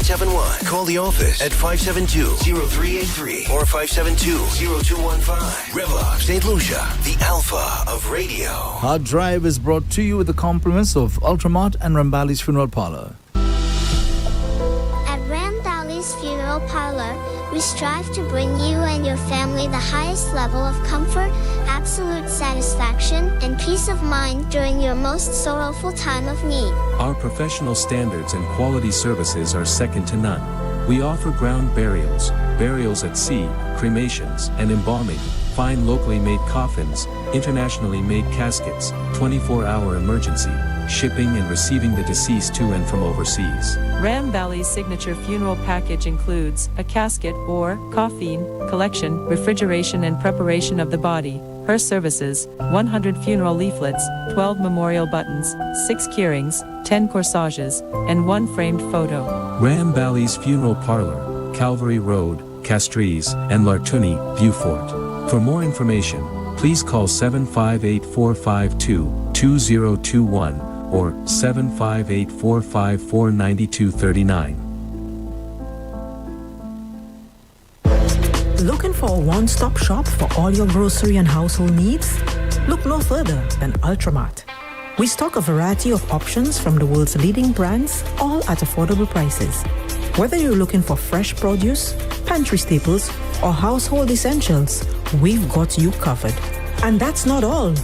971. Call the office at 572-0383 or 572-0215. REV-UP, St. Lucia, the alpha of radio. Harddrive is brought to you with the compliments of Ultramart and Rambali's Funeral Parlor. At Rambali's Funeral Parlor, we strive to bring you and your family the highest level of comfort, absolute satisfaction, and peace of mind during your most sorrowful time of need. Our professional standards and quality services are second to none. We offer ground burials, burials at sea, cremations, and embalming, fine locally made coffins, internationally made caskets, 24-hour emergency, shipping and receiving the deceased to and from overseas. Ram Valley's signature funeral package includes a casket or coffin collection, refrigeration and preparation of the body, her services, 100 funeral leaflets, 12 memorial buttons, 6 keyrings, 10 corsages, and 1 framed photo. Ram Valley's Funeral Parlor, Calvary Road, Castries, and Lartuni, Beaufort. For more information, please call 758-452-2021 or 758-454-9239. Looking for a one-stop shop for all your grocery and household needs? Look no further than Ultramart. We stock a variety of options from the world's leading brands, all at affordable prices. Whether you're looking for fresh produce, pantry staples, or household essentials, we've got you covered. And that's not all.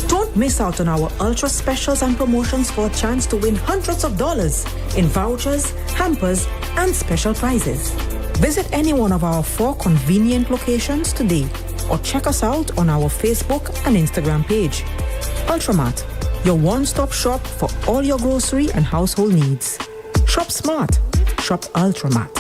Don't miss out on our ultra specials and promotions for a chance to win hundreds of dollars in vouchers, hampers, and special prizes. Visit any one of our 4 convenient locations today or check us out on our Facebook and Instagram page. Ultramart, your one-stop shop for all your grocery and household needs. Shop smart. Shop Ultramart.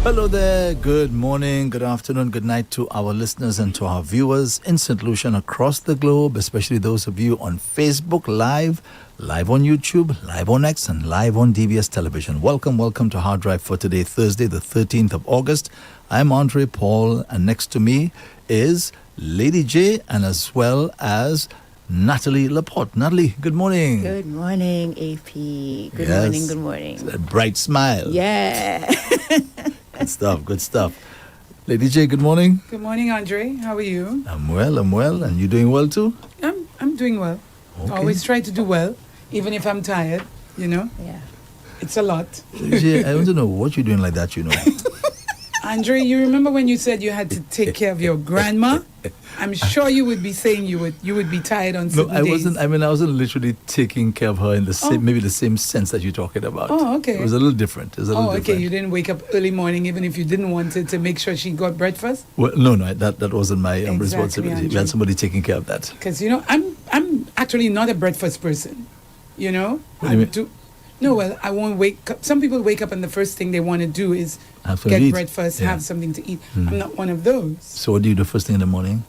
Hello there, good morning, good afternoon, good night to our listeners and to our viewers in St. Lucia and across the globe, especially those of you on Facebook Live, live on YouTube, live on X, and live on DBS Television. Welcome to Harddrive for today, Thursday, the 13th of August. I'm Andre Paul, and next to me is Lady J, and as well as Natalie Laporte. Natalie, good morning. Good morning, AP. Good morning. It's a bright smile. Yeah. Good stuff. Lady J, good morning. Good morning, Andre. How are you? I'm well. And you doing well too? I'm doing well. Okay. I always try to do well, even if I'm tired, you know? Yeah. It's a lot. Lady J, I want to know what you're doing like that, you know. Andre, you remember when you said you had to take care of your grandma? I'm sure you would be saying you would be tired on certain days. I wasn't literally taking care of her in the same, maybe the same sense that you're talking about. Oh, okay. It was a little different. Okay. You didn't wake up early morning, even if you didn't want it, to make sure she got breakfast? Well, no, that wasn't my Exactly, responsibility. Andre. We had somebody taking care of that. Because, you know, I'm actually not a breakfast person, you know? What do you mean? No, well, I won't wake up. Some people wake up and the first thing they want to do is get breakfast, have something to eat. I'm not one of those. So what do you do first thing in the morning?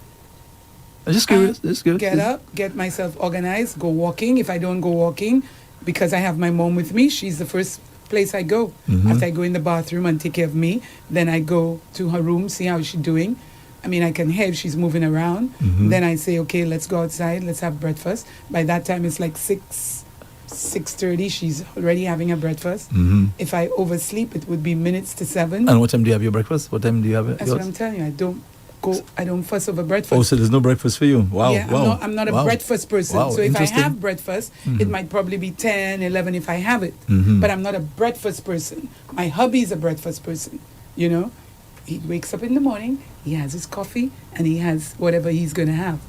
I'm just curious. Get up, get myself organized, go walking. If I don't go walking, because I have my mom with me, she's the first place I go. After I go in the bathroom and take care of me, then I go to her room, see how she's doing. I mean, I can hear if she's moving around. Then I say, okay, let's go outside, let's have breakfast. By that time, it's like 6:30, she's already having her breakfast. If I oversleep, it would be minutes to 7. And what time do you have your breakfast? What time do you have it? That's what I'm telling you. I don't fuss over breakfast. Oh, so there's no breakfast for you? Wow. Yeah, wow. I'm not a breakfast person. Wow, so if I have breakfast, it might probably be 10, 11 if I have it. But I'm not a breakfast person. My hubby is a breakfast person, you know. He wakes up in the morning, he has his coffee, and he has whatever he's going to have.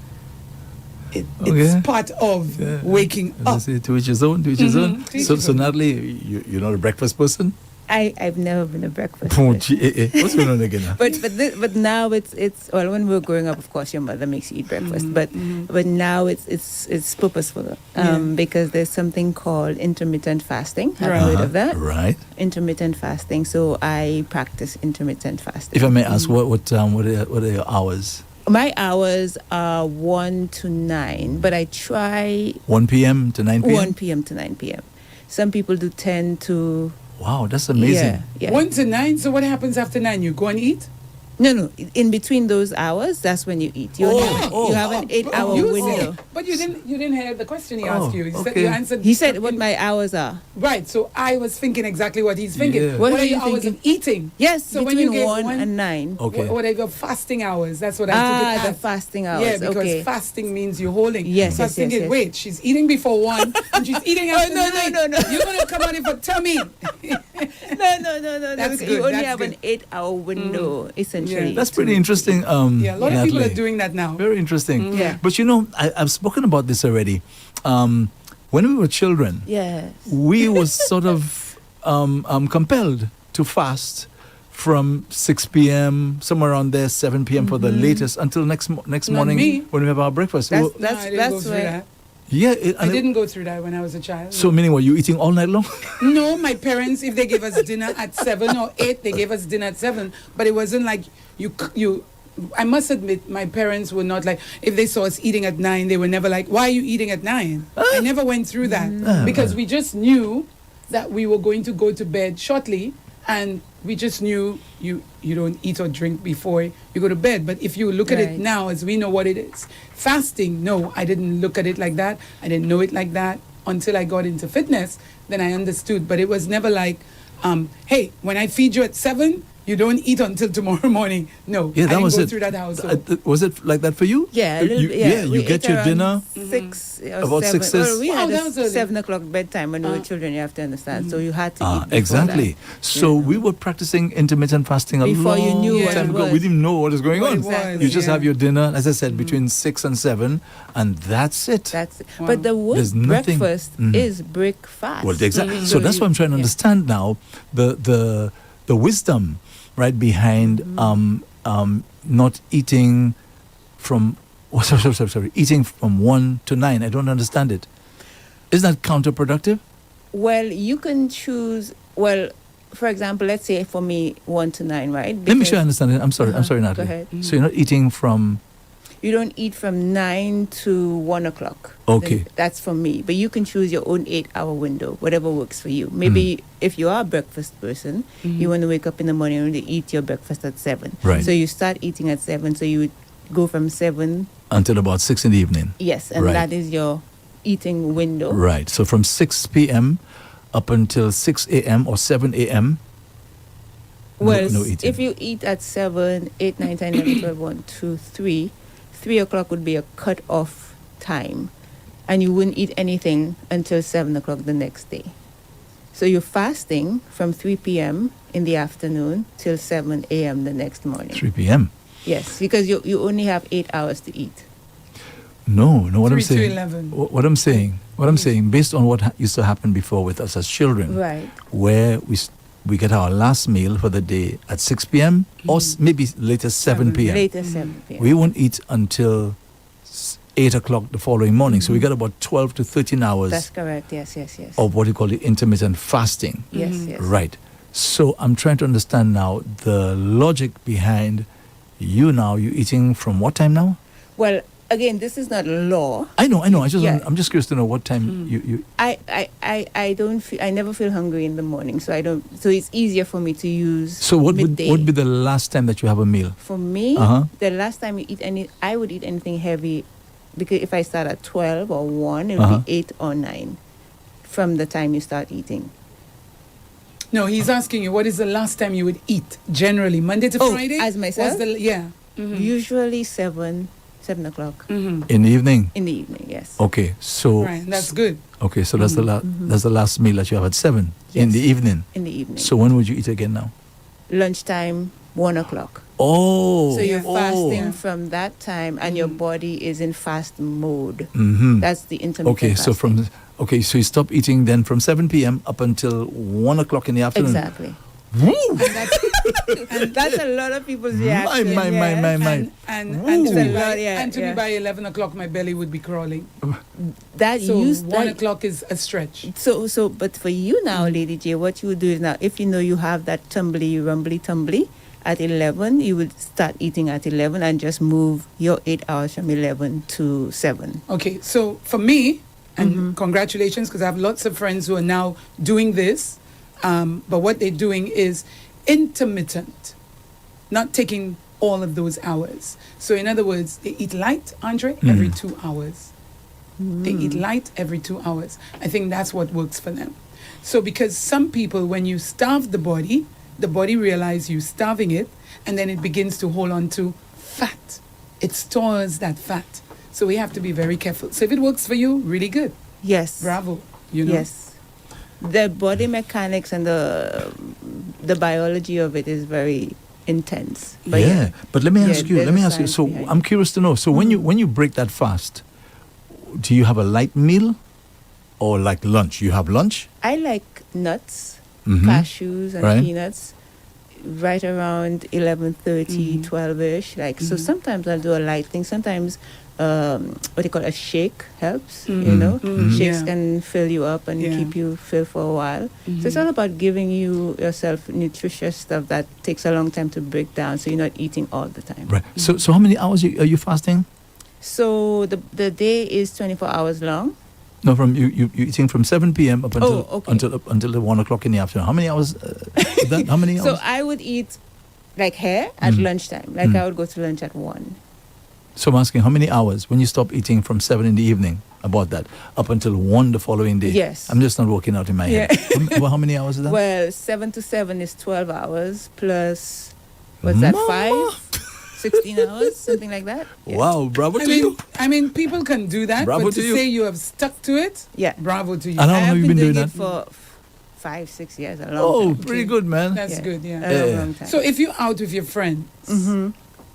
It's part of waking up. To each his own. So Natalie, you're not a breakfast person? I've never been a breakfast Oh, person. what's going on again? But now it's well, when we were growing up, of course your mother makes you eat breakfast, but now it's purposeful because there's something called intermittent fasting. Have you heard of that? Right. Intermittent fasting. So I practice intermittent fasting. If I may ask, what are your hours? My hours are 1 to 9, but I try 1 p.m. to 9 p.m.? 1 p.m. to 9 p.m. Some people do 10 to... Wow, that's amazing. Yeah. 1 to 9. So what happens after 9? You go and eat? No. In between those hours, that's when you eat. You have an 8-hour window. But you didn't hear the question he asked you. He said okay. you answered. He said what my hours are. Right. So I was thinking exactly what he's thinking. Yeah. What What are are you your hours of thinking? eating? Yes, So when between you gave 1 and 9. Okay. What are your fasting hours? That's what I took it The as. fasting hours. Yeah, because okay. fasting means you're holding. Yes, So I was yes, thinking, yes. wait, she's eating before 1 and she's eating after no, 9. no. You're going to come on in for tummy. No. That's because good, you only that's have good. an 8-hour window, essentially. That's pretty interesting. Yeah, a lot of people are Natalie. doing that now. Very interesting. Yeah. But you know, I've spoken about this already. When we were children, Yes. we was sort of compelled to fast from 6 p.m. somewhere around there, 7 p.m. for the latest until next morning me. when we have our breakfast. That's- Well, No, I didn't go that's through why- that. yeah, I didn't go through that when I was a child. So meaning what, you eating all night long? No, my parents, if they gave us dinner at 7 or 8, they gave us dinner at 7. But it wasn't like you. I must admit, my parents were not like, if they saw us eating at 9, they were never like, why are you eating at 9? I never went through that because we just knew that we were going to go to bed shortly, and we just knew you don't eat or drink before you go to bed. But if you look at it Right. now, as we know what it is, fasting, no, I didn't look at it like that. I didn't know it like that until I got into fitness. Then I understood. But it was never like, hey, when I feed you at 7, you don't eat until tomorrow morning. No, Yeah, I that didn't was go it. through that household. Was it like that for you? Yeah, a little you, bit, yeah. you We get ate your around dinner 6 or About 7. 6 Well, we Oh, had that a was early. 7 o'clock bedtime when we were children, you have to understand. So you had to eat before exactly. that. So we were practicing intermittent fasting a Before you long knew what time it ago. was. We didn't know what was going What on. it was, Exactly. You just yeah. have your dinner, as I said, between 6 and 7, and that's it. That's it. Wow. But the word There's nothing- breakfast is breakfast. Well, exactly. So So that's you- what I'm trying to yeah. understand now. The wisdom, right, behind not eating from sorry, eating from 1 to 9. I don't understand it. Isn't that counterproductive? Well, you can choose. Well, for example, let's say for me 1 to 9, right? Let me Because sure I understand it. I'm sorry, Go Natalie. ahead. So you're not eating from. You don't eat from 9 to 1 o'clock. Okay. That's for me. But you can choose your own 8-hour window, whatever works for you. Maybe if you are a breakfast person, you want to wake up in the morning and eat your breakfast at 7. Right. So you start eating at 7. So you would go from 7, Until about 6 in the evening. yes, and Right. that is your eating window. Right. So from 6 p.m. up until 6 a.m. or 7 a.m. Well, no eating. if you eat at 7, 8, 9, 10, 11, 12, 1, 2, 3, 3 o'clock would be a cut-off time. And you wouldn't eat anything until 7 o'clock the next day. So you're fasting from 3 p.m. in the afternoon till 7 a.m. the next morning. 3 p.m. Yes, because you only have 8 hours to eat. No, what 3 I'm to saying. 11. What I'm saying, based on what used to happen before with us as children, Right. where we get our last meal for the day at 6 p.m. or maybe later 7 p.m. Later 7 p.m. We won't eat until 8 o'clock the following morning. So we got about 12 to 13 hours That's correct. Yes. of what you call the intermittent fasting. Yes. Right. So I'm trying to understand now the logic behind you eating from what time now? Well, again, this is not law. I know. Yeah. I'm just curious to know what time you. I don't feel, I never feel hungry in the morning, so I don't. So it's easier for me to use. So what midday. would be the last time that you have a meal? For me, Uh-huh. the last time you eat I would eat anything heavy, because if I start at 12 or 1, it would Uh-huh. be 8 or 9 from the time you start eating. No, he's asking you, what is the last time you would eat generally, Monday to Oh, Friday? as myself? Yeah. Usually 7 o'clock In the evening. in the evening. Yes. Okay, so Right, that's good. Okay, so that's that's the last meal that you have at 7 in Yes. the evening. In the evening. So when would you eat again now? Lunchtime, 1 o'clock. Oh, So you're oh. fasting from that time, and your body is in fast mode. Mhm. That's the intermittent Okay, so fasting. so you stop eating then from 7 p.m. up until 1 o'clock in the afternoon. Exactly. Woo! And that's a lot of people's reaction. My. And Ooh. to me It's a lot, yeah. by 11 o'clock, my belly would be crawling. That So used 1 that, o'clock is a stretch. So, but for you now, Lady J, what you would do is now, if you know you have that rumbly, at 11, you would start eating at 11 and just move your 8 hours from 11 to 7. Okay, so for me, and congratulations, because I have lots of friends who are now doing this, but what they're doing is intermittent, not taking all of those hours. So in other words, they eat light, Andre, every 2 hours. They eat light every 2 hours. I think that's what works for them. So because some people, when you starve the body realizes you're starving it, and then it begins to hold on to fat. It stores that fat. So we have to be very careful. So if it works for you, really good. Yes. Bravo. You know? Yes. The body mechanics and the biology of it is very intense. But but let me ask you. there's Let me a ask you. science So behind I'm curious to know. So when you break that fast, do you have a light meal, or like lunch? You have lunch. I like nuts, Mhm. cashews, and Right. peanuts. Right around 11:30, 12ish. Like so, sometimes I'll do a light thing. Sometimes, what you call a shake helps. You know, shakes Yeah. can fill you up and Yeah. keep you filled for a while. So it's all about giving yourself nutritious stuff that takes a long time to break down, so you're not eating all the time. Right. So how many hours are you fasting? So the day is 24 hours long. No, from you eating from 7 p.m. up until okay. until the 1 o'clock in the afternoon. How many hours? Is that, how many hours? So I would eat like here at lunchtime. Like I would go to lunch at 1. So I'm asking, how many hours when you stop eating from 7 in the evening? About that, up until 1 the following day. Yes. I'm just not working out in my head. How many hours is that? Well, 7 to 7 is 12 hours plus, what's that, Mama. 5? 16 hours, something like that. Yeah. Wow, bravo to you. I mean, people can do that, Bravo but to to you. say you have stuck to it, Yeah. bravo to you. And how I long have have you been doing it that? for 5-6 years, a long Oh, time. pretty good, man. That's good, yeah. A long, long time. So if you're out with your friends,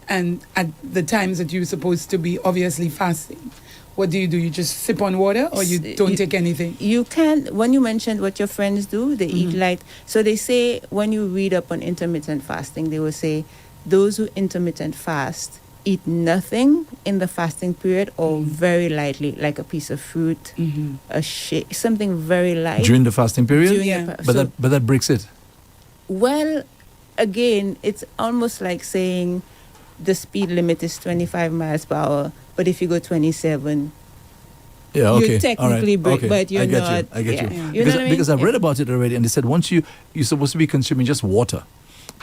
and at the times that you're supposed to be obviously fasting, what do? You just sip on water, or you don't take anything? You can, when you mentioned what your friends do, they eat light. So they say, when you read up on intermittent fasting, they will say, those who intermittent fast eat nothing in the fasting period, or very lightly, like a piece of fruit, a shake, something very light. During the fasting period? During Yeah. the fa- But so- that breaks it. Well, again, it's almost like saying the speed limit is 25 miles per hour, but if you go 27, Yeah, you okay. technically break, okay. but you're I get not. You. I get you. You know Because, what I mean? because I've read about it already, and they said once you're supposed to be consuming just water.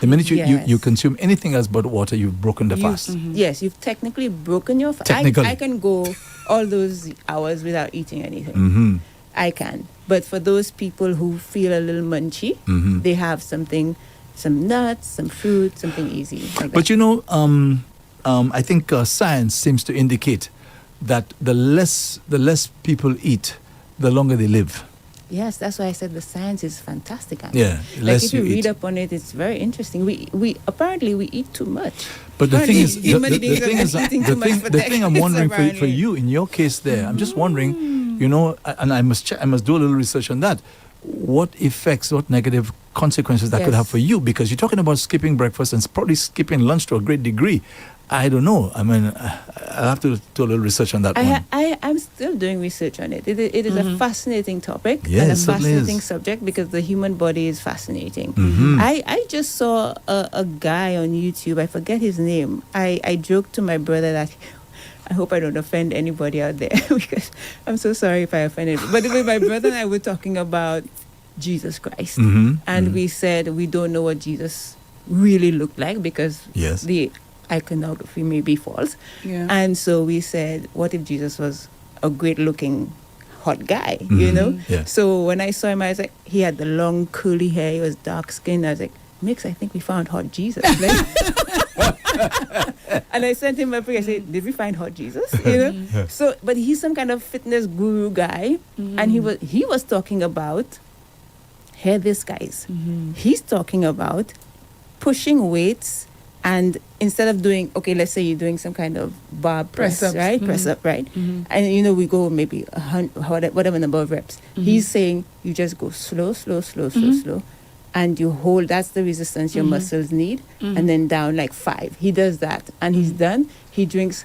The minute you Yes. consume anything else but water, you've broken the fast. Yes, you've technically broken your fast. Technically. I can go all those hours without eating anything. Mm-hmm. I can. But for those people who feel a little munchy, they have something, some nuts, some fruit, something easy. Like But that. you know, I think science seems to indicate that the less people eat, the longer they live. Yes, that's why I said the science is fantastic. Yeah, Like less if you you read eat. up on it, it's very interesting. We apparently we eat too much. But the thing is, Apparently, human beings are eating too much for the thing I'm decades, wondering for apparently. you in your case there, I'm just wondering, you know, and I must do a little research on that. What effects, what negative consequences that could have Yes. for you? Because you're talking about skipping breakfast and probably skipping lunch to a great degree. I don't know. I mean, I'll have to do a little research on that one. I'm still doing research on it. It is a fascinating topic Yeah, and it a certainly fascinating is. subject because the human body is fascinating. Mhm. I just saw a guy on YouTube. I forget his name. I joked to my brother that I hope I don't offend anybody out there because I'm so sorry if I offended. But my brother and I were talking about Jesus Christ. And we said we don't know what Jesus really looked like because Yes. the iconography may be false. Yeah. And so we said, what if Jesus was a great looking hot guy, you know? Yeah. So when I saw him, I was like, he had the long curly hair, he was dark skinned. I was like, Mix, I think we found hot Jesus. And I sent him a picture. I said, did we find hot Jesus? You know? So, but he's some kind of fitness guru guy. And he was talking about, hear this guys, he's talking about pushing weights. And instead of doing, okay, let's say you're doing some kind of bar press, Press-ups. right? Press up, right? And, you know, we go maybe 100, whatever number of reps. He's saying you just go slow, slow. And you hold, that's the resistance your muscles need. And then down like 5. He does that. And he's done. He drinks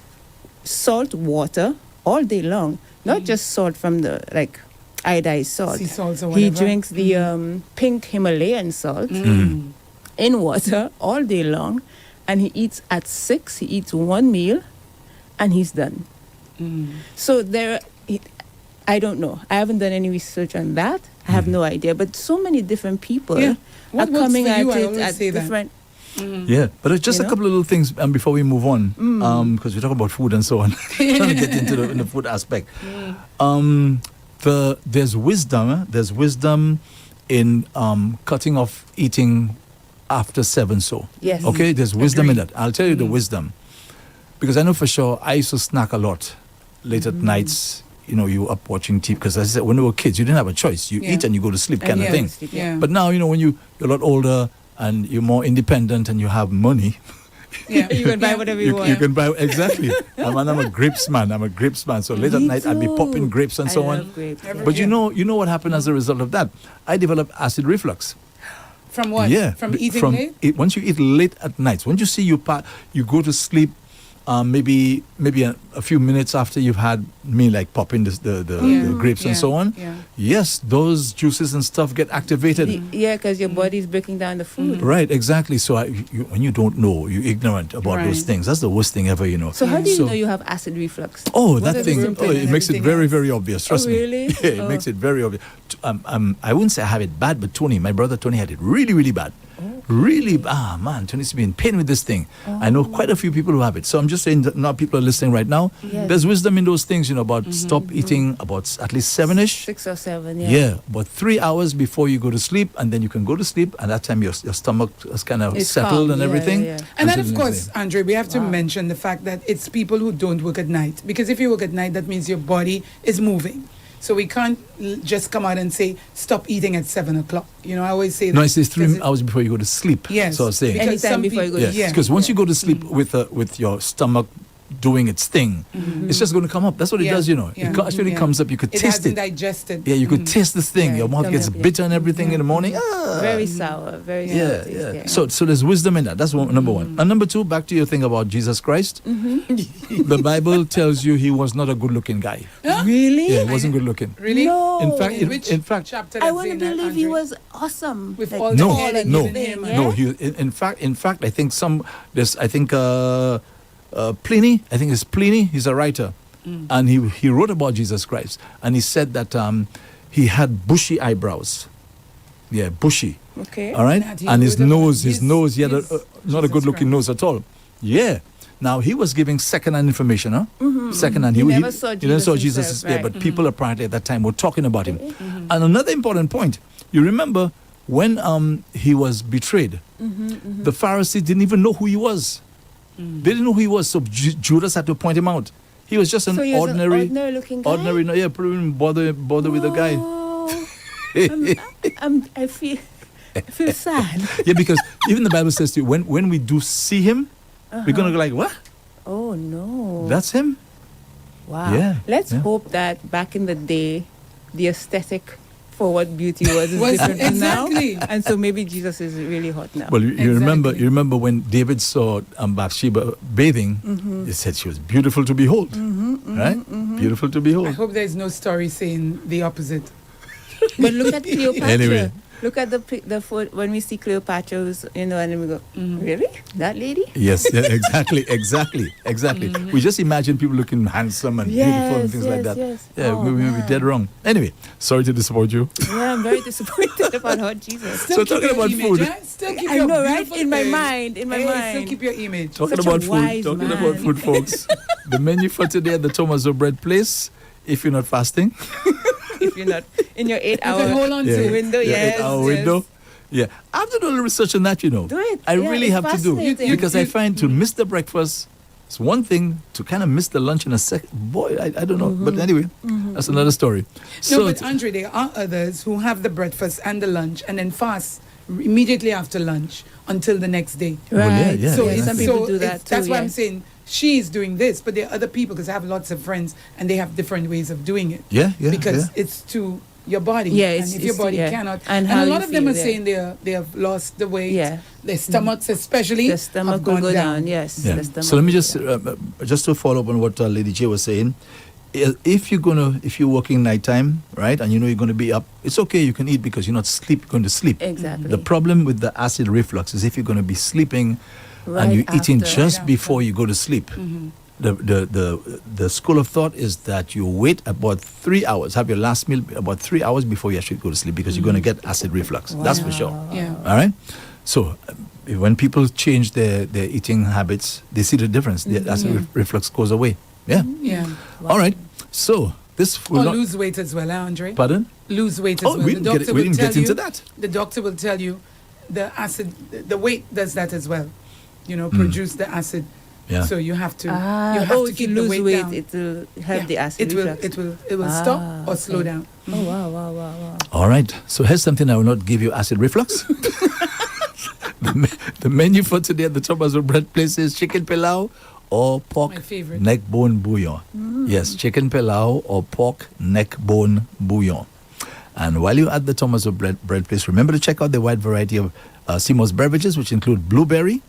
salt water all day long. Not just salt from the, like, iodized salt. Sea salts or He whatever. drinks the pink Himalayan salt. in water all day long, and he eats at 6. He eats one meal, and he's done. So I don't know. I haven't done any research on that. I have no idea. But so many different people are coming at it at different. Yeah, but it's just a couple of little things before we move on, because we talk about food and so on. Trying to get into the food aspect. There's wisdom. There's wisdom in cutting off eating after 7. So Yes. okay, there's wisdom in that. I'll tell you the wisdom, because I know for sure I used to snack a lot late at nights. You know, you were up watching TV, because as I said, when we were kids, you didn't have a choice. You eat and you go to sleep, kind of thing. Yeah. But now, you know, when you're a lot older and you're more independent and you have money, Yeah. You can buy whatever you want. you can buy, exactly. I'm a grapes man. So late at night I'd be popping grapes and so I on. love grapes, yeah. But you know what happened as a result of that? I developed acid reflux. From what? Yeah. From eating late? Once you eat late at night, once you see you go to sleep, maybe a few minutes after you've had me, like popping the grapes and so on. Yeah. Yes, those juices and stuff get activated. Yeah, because your body's breaking down the food. Right, exactly. So when you don't know, you're ignorant about those Right. things. That's the worst thing ever, you know. So how do you know you have acid reflux? Oh, What that are the thing! symptoms Oh, it and makes it everything very, else? very obvious. Trust me. Really? Yeah, it makes it very obvious. I wouldn't say I have it bad, but Tony, my brother Tony, had it really, really bad. Really, man, Tony's been in pain with this thing. I know quite a few people who have it. So I'm just saying that now people are listening right now. Yes. There's wisdom in those things, you know, about stop eating about at least 7-ish. 6 or 7, yeah. Yeah, but 3 hours before you go to sleep, and then you can go to sleep, and that time your stomach is kind of It's settled calm. and Yeah, everything. yeah, yeah. And then, until of the next course, day. Andre, we have to mention the fact that it's people who don't work at night. Because if you work at night, that means your body is moving. So we can't just come out and say, stop eating at 7 o'clock. You know, I always say that. No, it says 3 hours before you go to sleep. Yes. So I was saying. Because Anytime some before you go people- to Yes, because once you go to sleep with your stomach doing its thing, it's just going to come up. That's what it does, you know. Yeah. It actually Yeah. comes up. You could It taste hasn't it. digested. Yeah, you could taste this thing. Yeah, Your it mouth comes gets up, yeah. bitter and everything in the morning. Very sour, very Yeah, sour. yeah. taste, So there's wisdom in that. That's number one. And number two, back to your thing about Jesus Christ. The Bible tells you he was not a good-looking guy. Really? Yeah, he wasn't good-looking. Really? No. In fact, Which in fact, chapter I that's want to in that, believe he Andre? was awesome. With Like, all the no, hair and no, everything, yeah. no. In fact, I think Pliny. I think it's Pliny. He's a writer, and he wrote about Jesus Christ, and he said that he had bushy eyebrows. Yeah, bushy. Okay. All right, That he and his wrote about nose, he had his not a Jesus good-looking Christ. nose at all. Yeah. Now he was giving second-hand information, huh? Second-hand. He never saw he never saw Jesus Jesus. himself, Yeah, right. but people apparently at that time were talking about him. And another important point, you remember when he was betrayed, the Pharisees didn't even know who he was. They didn't know who he was, so Judas had to point him out. He was just an So he was an ordinary ordinary-looking guy? ordinary. No, yeah, probably bother with the guy. I feel sad. Yeah, because even the Bible says to you, when we do see him, we're gonna go like, what? Oh no. That's him? Wow. Yeah, Let's yeah. hope that back in the day, the aesthetic for what beauty was is Was different from exactly. now. And so maybe Jesus is really hot now. Well, you remember Exactly. you remember when David saw Bathsheba bathing, he said she was beautiful to behold. Right? Beautiful to I behold. hope there's no story saying the opposite. But look at Cleopatra. Anyway. Look at the foot when we see Cleopatra's, and then we go, really? That lady? Yes, yeah, exactly. We just imagine people looking handsome and beautiful and things like that. Yes. Yeah, Oh, we may be man. dead wrong. Anyway, sorry to disappoint you. Yeah, I'm very disappointed about hot Jesus. So talking about food. Still keep I your know, right? beautiful In my image. mind, in my Hey, mind. Still keep your image. Talking Such a about food, wise talking man. about food, folks. The menu for today at the Thomas O'Bread Place, if you're not fasting. If you're not in your 8 You hour can hold on to it. window, yes. Our yes. window. Yeah, I have to do a little research on that, you know. Do it. I Yeah, really it's have to do fascinating. because I find to miss the breakfast, it's one thing. To kind of miss the lunch in a second, boy, I don't know. But anyway, that's another story. No, but Andre, there are others who have the breakfast and the lunch and then fast immediately after lunch until the next day. Well, yeah, Right. yeah, So, exactly. some people so do that that's too, why yeah. I'm saying she's doing this, but there are other people because I have lots of friends and they have different ways of doing it. Yeah, Because yeah. it's to your body. Yeah, and it's- if your it's- body yeah. cannot. And And, how a you lot of them feel, are yeah. saying they have lost the weight. Yeah. Their stomachs especially The stomach have will gone go down. Yes. Yeah. The stomach So let me will just go down. just to follow up on what Lady J was saying, if you're working nighttime, right, and you know you're gonna be up, it's okay. You can eat because you're not going to sleep. Exactly. The problem with the acid reflux is if you're going to be sleeping and you're eating just before you go to sleep. The school of thought is that you wait about 3 hours, have your last meal about 3 hours before you actually go to sleep, because you're going to get acid reflux. That's for sure. Yeah. All right. So when people change their eating habits, they see the difference. The acid reflux goes away. Yeah. Yeah. All right. So this will Or not lose weight as well, Andre. Pardon? Lose weight as Oh, well. we didn't get into that. The doctor will tell you the acid, the weight does that as well. Produce the acid. Yeah. So you have to if keep you the lose weight weight, down. it will help the acid reflux. It will stop or slow down. Oh, wow. All right. So here's something I will not give you acid reflux. The menu for today at the Thomas Bread Place is chicken pilau or pork My favorite. neck bone bouillon. Yes, chicken pilau or pork neck bone bouillon. And while you're at the Thomas Bread Place, remember to check out the wide variety of Seymour's beverages, which include blueberry,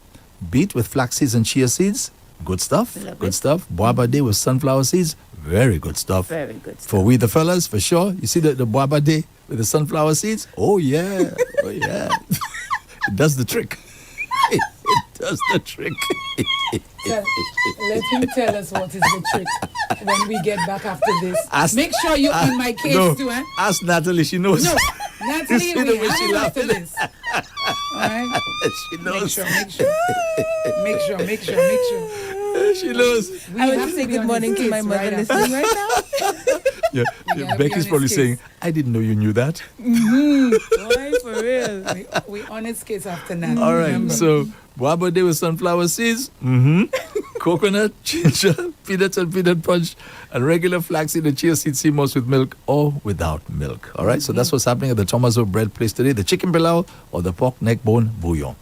beet with flax seeds and chia seeds. Good stuff. Good stuff. Boaba Day with sunflower seeds. Very good stuff. Very good stuff. For we the fellas, for sure. You see the Boaba Day with the sunflower seeds? Oh, yeah. Oh, yeah. It does the trick. It does the trick. Let him tell us what is the trick when we get back after this. Make sure you're on my case too, eh? Ask Natalie, she knows. No, You Natalie, see the way we she have after laughing? this. All right? She knows. Make sure. She knows. I want to say good morning to my mother listening right now. Yeah, Becky's probably saying, I didn't know you knew that. Boy, for real. We on his case after that. All right, remember. so Boaba Day with sunflower seeds, coconut, ginger, peanuts and peanut punch, and regular flaxseed and chia seed sea moss with milk or without milk. All right, so that's what's happening at the Thomas Bread Place today, the chicken pilau or the pork neck bone bouillon.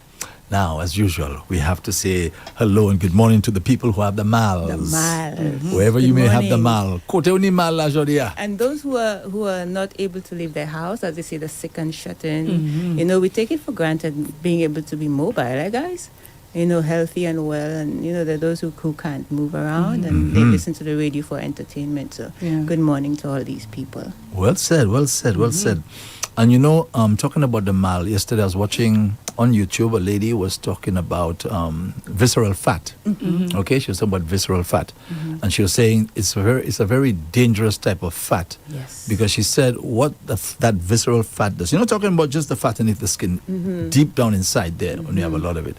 Now, as usual, we have to say hello and good morning to the people who have the mals. The mals. Wherever Good you may have the morning. mal. Kote uni mal la jodia. And those who are not able to leave their house, as they say, the sick and shut in, we take it for granted being able to be mobile, right, guys? Healthy and well, and there are those who can't move around, and they listen to the radio for entertainment. So, good morning to all these people. Well said. And talking about the mal, yesterday I was watching on YouTube, a lady was talking about visceral fat. Okay, she was talking about visceral fat. And she was saying it's a very dangerous type of fat. Yes. Because she said what that visceral fat does. You're not talking about just the fat underneath the skin, deep down inside there, when you have a lot of it.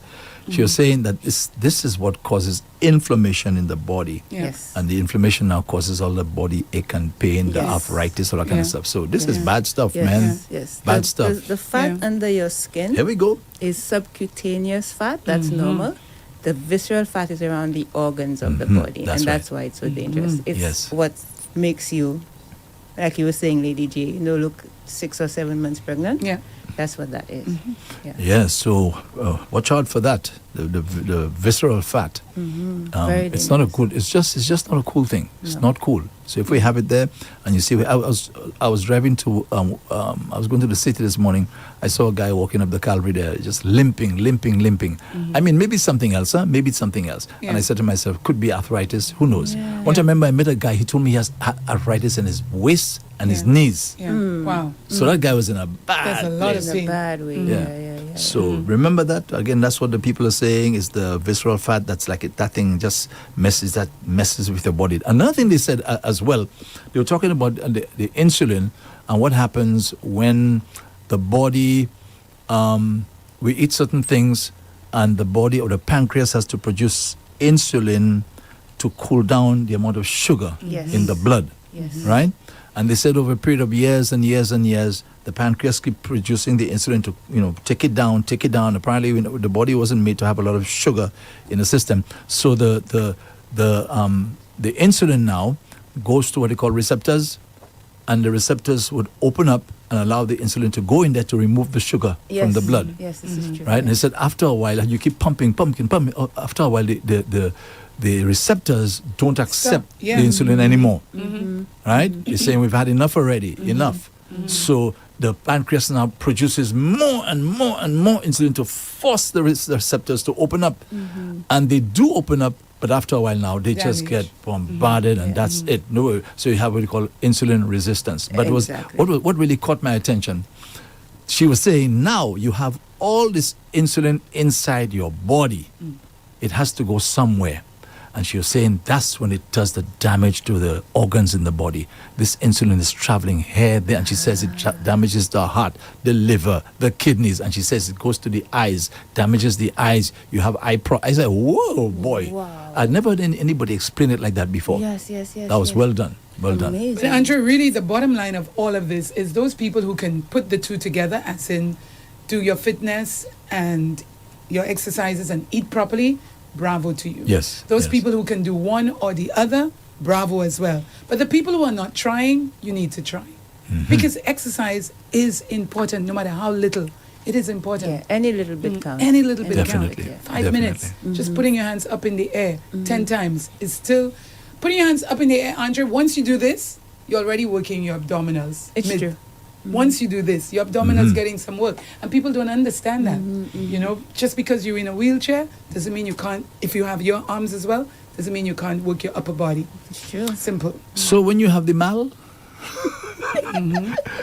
She was saying that this is what causes inflammation in the body. Yes. And the inflammation now causes all the body ache and pain, the arthritis, all that kind of stuff. So this is bad stuff, man. Yes. Bad stuff. The fat under your skin Here we go. is subcutaneous fat. That's normal. The visceral fat is around the organs of the body, that's why it's so dangerous. It's what makes you, like you were saying, Lady J, look 6 or 7 months pregnant. Yeah. That's what that is. Yeah, so watch out for that. The visceral fat. Very it's not a good. It's just not a cool thing. It's not cool. So if we have it there, and you see, I was driving to I was going to the city this morning. I saw a guy walking up the Calvary there, just limping. I mean, maybe it's something else, huh? Maybe it's something else. Yeah. And I said to myself, could be arthritis. Who knows? One time, I remember I met a guy. He told me he has arthritis in his waist and his knees. Yeah. Wow. So that guy was in a bad There's a lot place. of In a bad way. Yeah. So remember that again. That's what the people are saying is the visceral fat. That's like that thing just messes with your body. Another thing they said as well, they were talking about the insulin and what happens when the body we eat certain things and the body or the pancreas has to produce insulin to cool down the amount of sugar in the blood. Yes. Right? And they said over a period of years and years and years, the pancreas keep producing the insulin to, take it down. Apparently, the body wasn't made to have a lot of sugar in the system. So the insulin now goes to what they call receptors, and the receptors would open up and allow the insulin to go in there to remove the sugar from the blood. Yes, this is true. Right? And they said after a while, you keep pumping. After a while, the receptors don't accept the insulin anymore. Right? You're saying we've had enough already. Enough. So the pancreas now produces more and more and more insulin to force the receptors to open up. And they do open up But after a while now, they just Damage. get bombarded, and that's it. No, so you have what you call insulin resistance. But Exactly. what really caught my attention, she was saying, now you have all this insulin inside your body. It has to go somewhere. And she was saying that's when it does the damage to the organs in the body. This insulin is traveling here, there, and she says it damages the heart, the liver, the kidneys, and she says it goes to the eyes, damages the eyes. You have I said, whoa, boy. Wow. I'd never heard anybody explain it like that before. Yes. That was well done. Well done. But Amazing. Andre, really the bottom line of all of this is those people who can put the two together, as in do your fitness and your exercises and eat properly, bravo to you. Yes, Those yes. people who can do one or the other, bravo as well. But the people who are not trying, you need to try. Because exercise is important, no matter how little. It is important. Yeah, any little bit counts. Any little bit Definitely. counts. Yeah. 5 minutes. Just putting your hands up in the air 10 times is still... Putting your hands up in the air, Andre, once you do this, you're already working your abdominals. It's true. Once you do this, your abdominals getting some work. And people don't understand that. You know, just because you're in a wheelchair doesn't mean you can't... If you have your arms as well, doesn't mean you can't work your upper body. It's true. Simple. So when you have the mal,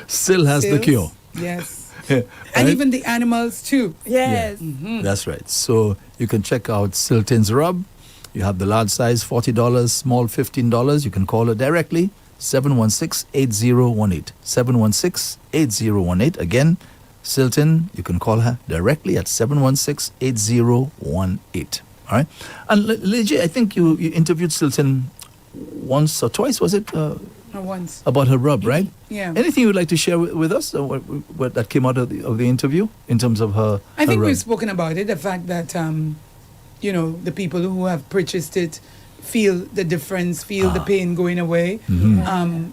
still has the Sales, cure. Yes. Right? And even the animals too. Yes. That's right. So you can check out Silton's Rub. You have the large size, $40, small, $15. You can call her directly, 716-8018. 716-8018. Again, Silton, you can call her directly at 716-8018. All right? And Leji, I think you interviewed Silton once or twice, was it? Or once. About her rub, right? Yeah. Anything you'd like to share with us, what that came out of the interview in terms of her? I think her we've rub? spoken about it, the fact that, you know, the people who have purchased it feel the difference, feel the pain going away.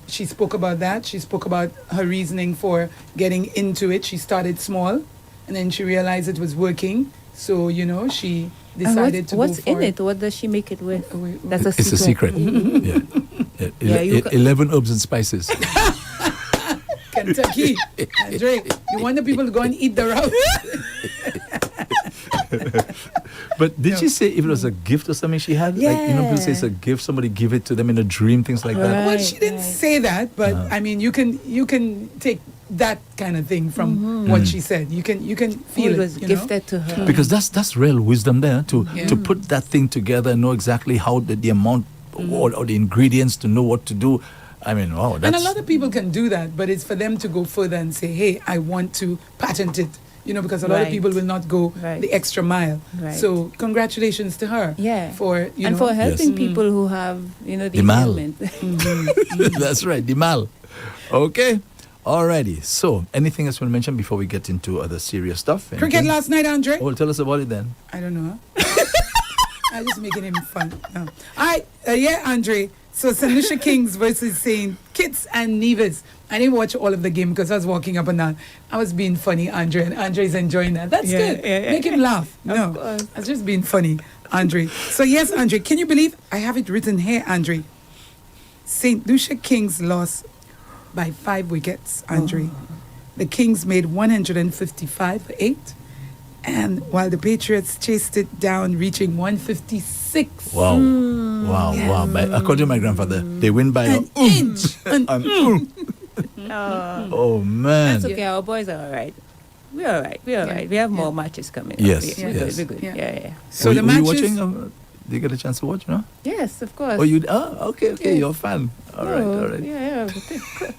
She spoke about that. She spoke about her reasoning for getting into it. She started small, and then she realized it was working. So, you know, she And decided to what's go for in it? What does she make it with? Wait. That's a It's a secret. Yeah. Yeah, you 11 herbs and spices. Kentucky. Andre, you want the people to go and eat the route? But did she say if it was a gift or something she had? Like, you know, people say it's a gift, somebody give it to them in a dream, things like that. Well, she didn't say that, but I mean, you can take that kind of thing from what she said. You can feel it was you know? gifted to her. Because that's real wisdom there, to Yeah. to put that thing together and know exactly how the amount or the ingredients to know what to do. I mean, wow, that's... And a lot of people can do that, but it's for them to go further and say, hey, I want to patent it. You know, because a lot of Right. people will not go Right. the extra mile. Right. So congratulations to her. Yeah. For, you and know. for helping people who have, you know, the mal. ailment. That's right, the mal. Okay. Alrighty. So, anything else you want to mention before we get into other serious stuff? Cricket Anything? last night, Andre? Oh, tell us about it then. I don't know. I'm just making him fun. No. All right. Yeah, Andre. So, St. Lucia Kings versus St. Kitts and Nevis. I didn't watch all of the game because I was walking up and down. I was being funny, Andre, and Andre's enjoying that. That's good. Make him laugh. No, course. I was just being funny, Andre. So, yes, Andre, can you believe I have it written here, Andre? St. Lucia Kings lost by 5 wickets, Andre. The Kings made 155 for 8. And while the Patriots chased it down, reaching 156. Wow. Wow. According to my grandfather, they win by An inch. Oh, man. That's okay. Our boys are all right. We're all right. We're all right. We have more matches coming Yes, up. We're yes. good. We're good. Yeah. Yeah. So were the you matches... watching? Did you get a chance to watch, no? Yes, of course. Oh, you... Oh, okay. Yes. You're a fan. All right. Yeah.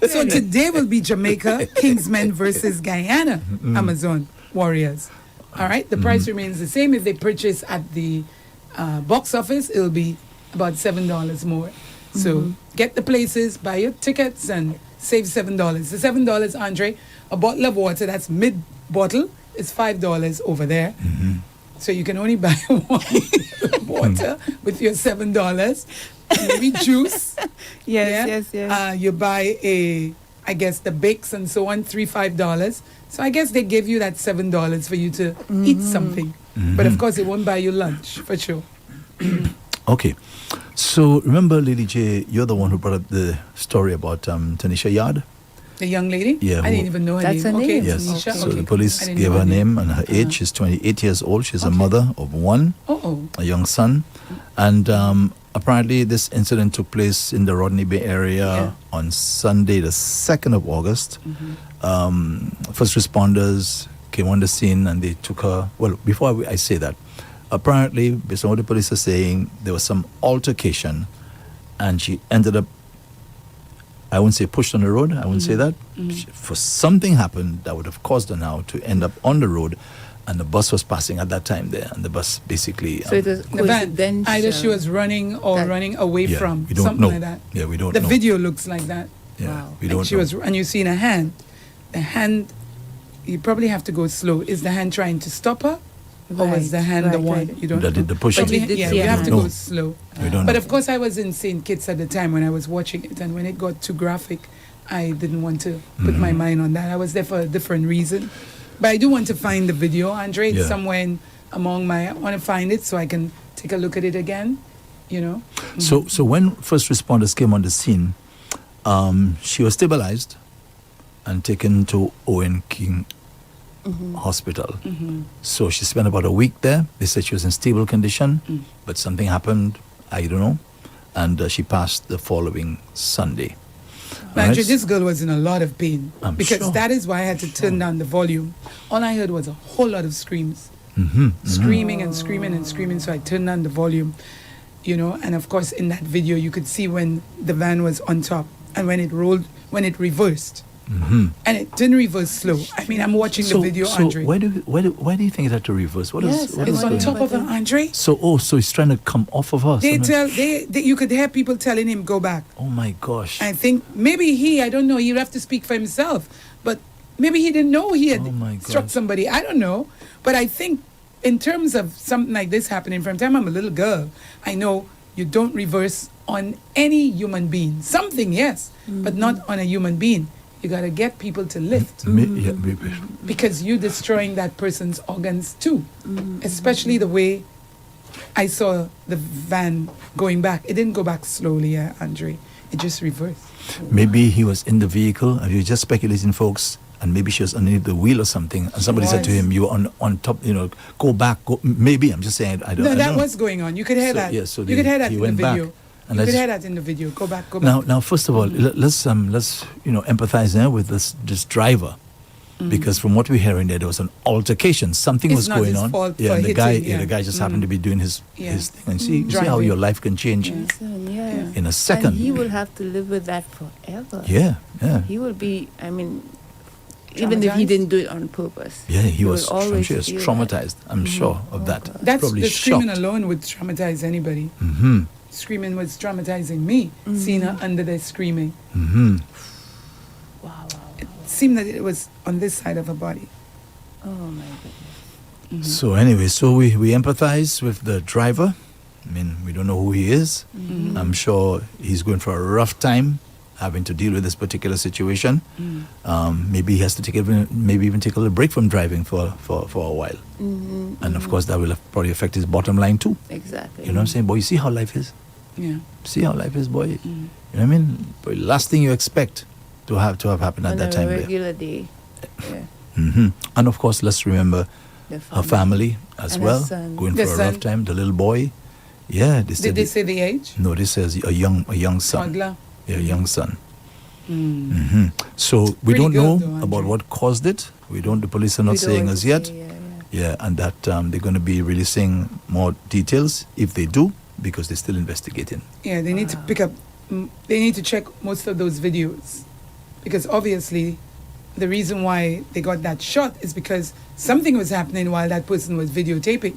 So today will be Jamaica, Kingsmen versus Guyana, Amazon Warriors. All right, the price remains the same. If they purchase at the box office, it'll be about $7 more. So get the places, buy your tickets, and save $7. The $7, Andre, a bottle of water, that's mid-bottle, is $5 over there. So you can only buy one water with your $7. Maybe juice. Yes. You buy I guess the bakes and so on, $3-5. So I guess they gave you that $7 for you to eat something. But of course, it won't buy you lunch, for sure. Okay. So, remember, Lady J, you're the one who brought up the story about Tanisha Yard? The young lady? Yeah, I didn't even know her That's name. her Okay, name? Yes. Tanisha, So okay. the police I didn't gave know her name and her age. She's 28 years old. She's a mother of one, Oh. a young son. And apparently this incident took place in the Rodney Bay area on Sunday, the 2nd of August. First responders came on the scene and they took her. Well, before I say that, apparently, based on what the police are saying, there was some altercation and she ended up, I wouldn't say pushed on the road, I wouldn't say that. For something happened that would have caused her now to end up on the road, and the bus was passing at that time there, and the bus basically... So it was the van, either she was running or running away from, we don't something know. like that. Yeah, we don't the know. The video looks like that. Yeah, wow. we don't and she know. was, and you see in a hand, the hand, you probably have to go slow. Is the hand trying to stop her? Or was the hand the one? You don't know. The pushing. But you have to go slow. We don't but know. of course, I was in St. Kitts at the time when I was watching it, and when it got too graphic, I didn't want to put my mind on that. I was there for a different reason. But I do want to find the video, Andre. It's somewhere among my... I want to find it so I can take a look at it again, you know. So when first responders came on the scene, she was stabilized and taken to Owen King Hospital. So she spent about a week there. They said she was in stable condition, but something happened, I don't know, and she passed the following Sunday. But Andrew, this girl was in a lot of pain because sure. that is why I had to turn down the volume. All I heard was a whole lot of screams, screaming and screaming and screaming. So I turned down the volume, you know. And of course, in that video, you could see when the van was on top and when it rolled, when it reversed, and it didn't reverse slow. I mean, I'm watching the video, Andre. Why do you think it had to reverse? What is It's on top of her, Andre. So he's trying to come off of her. You could hear people telling him go back. Oh my gosh! I think maybe I don't know. He'd have to speak for himself, but maybe he didn't know he had struck somebody. I don't know, but I think in terms of something like this happening, from the time I'm a little girl, I know you don't reverse on any human being. Something, yes, but not on a human being. You got to get people to lift because you're destroying that person's organs too, especially the way I saw the van going back. It didn't go back slowly, Andre. It just reversed. Maybe he was in the vehicle, and you're just speculating, folks, and maybe she was underneath the wheel or something, and somebody said to him, you were on top, you know, go back. Maybe, I'm just saying, I don't know. No, that was going on. You could hear that. Yeah, so you could hear that in the video. Back. You could hear that in the video. Go back. Now, first of all, let's empathize now with this driver, because from what we're hearing there was an altercation. Something was going on. Yeah, and the guy just happened to be doing his thing. And see how your life can change in a second. And he will have to live with that forever. Yeah. He will be. I mean, even if he didn't do it on purpose. Yeah, he was. Always she was traumatized. I'm sure of that. That's probably the screaming shocked. alone would traumatize anybody. Screaming was traumatizing me. Seeing her under there screaming. Wow. It seemed that it was on this side of her body. Oh my goodness. So anyway, we empathize with the driver. I mean, we don't know who he is. I'm sure he's going for a rough time having to deal with this particular situation. Maybe he has to even take a little break from driving for a while. And of course, that will probably affect his bottom line too. Exactly. You know what I'm saying? Boy, you see how life is? Yeah. See how life is, boy? You know what I mean? Boy, last thing you expect to have happened at that time. On a regular day. Yeah. And of course, let's remember her family as and well, The going for a rough son. time. The little boy. Yeah. Did they say the age? No, this says a young son. Toddler. Yeah, young son. So we don't know about what caused it. The police are not saying as yet. Yeah, and that they're going to be releasing more details if they do, because they're still investigating. Yeah, they need to pick up. They need to check most of those videos, because obviously, the reason why they got that shot is because something was happening while that person was videotaping.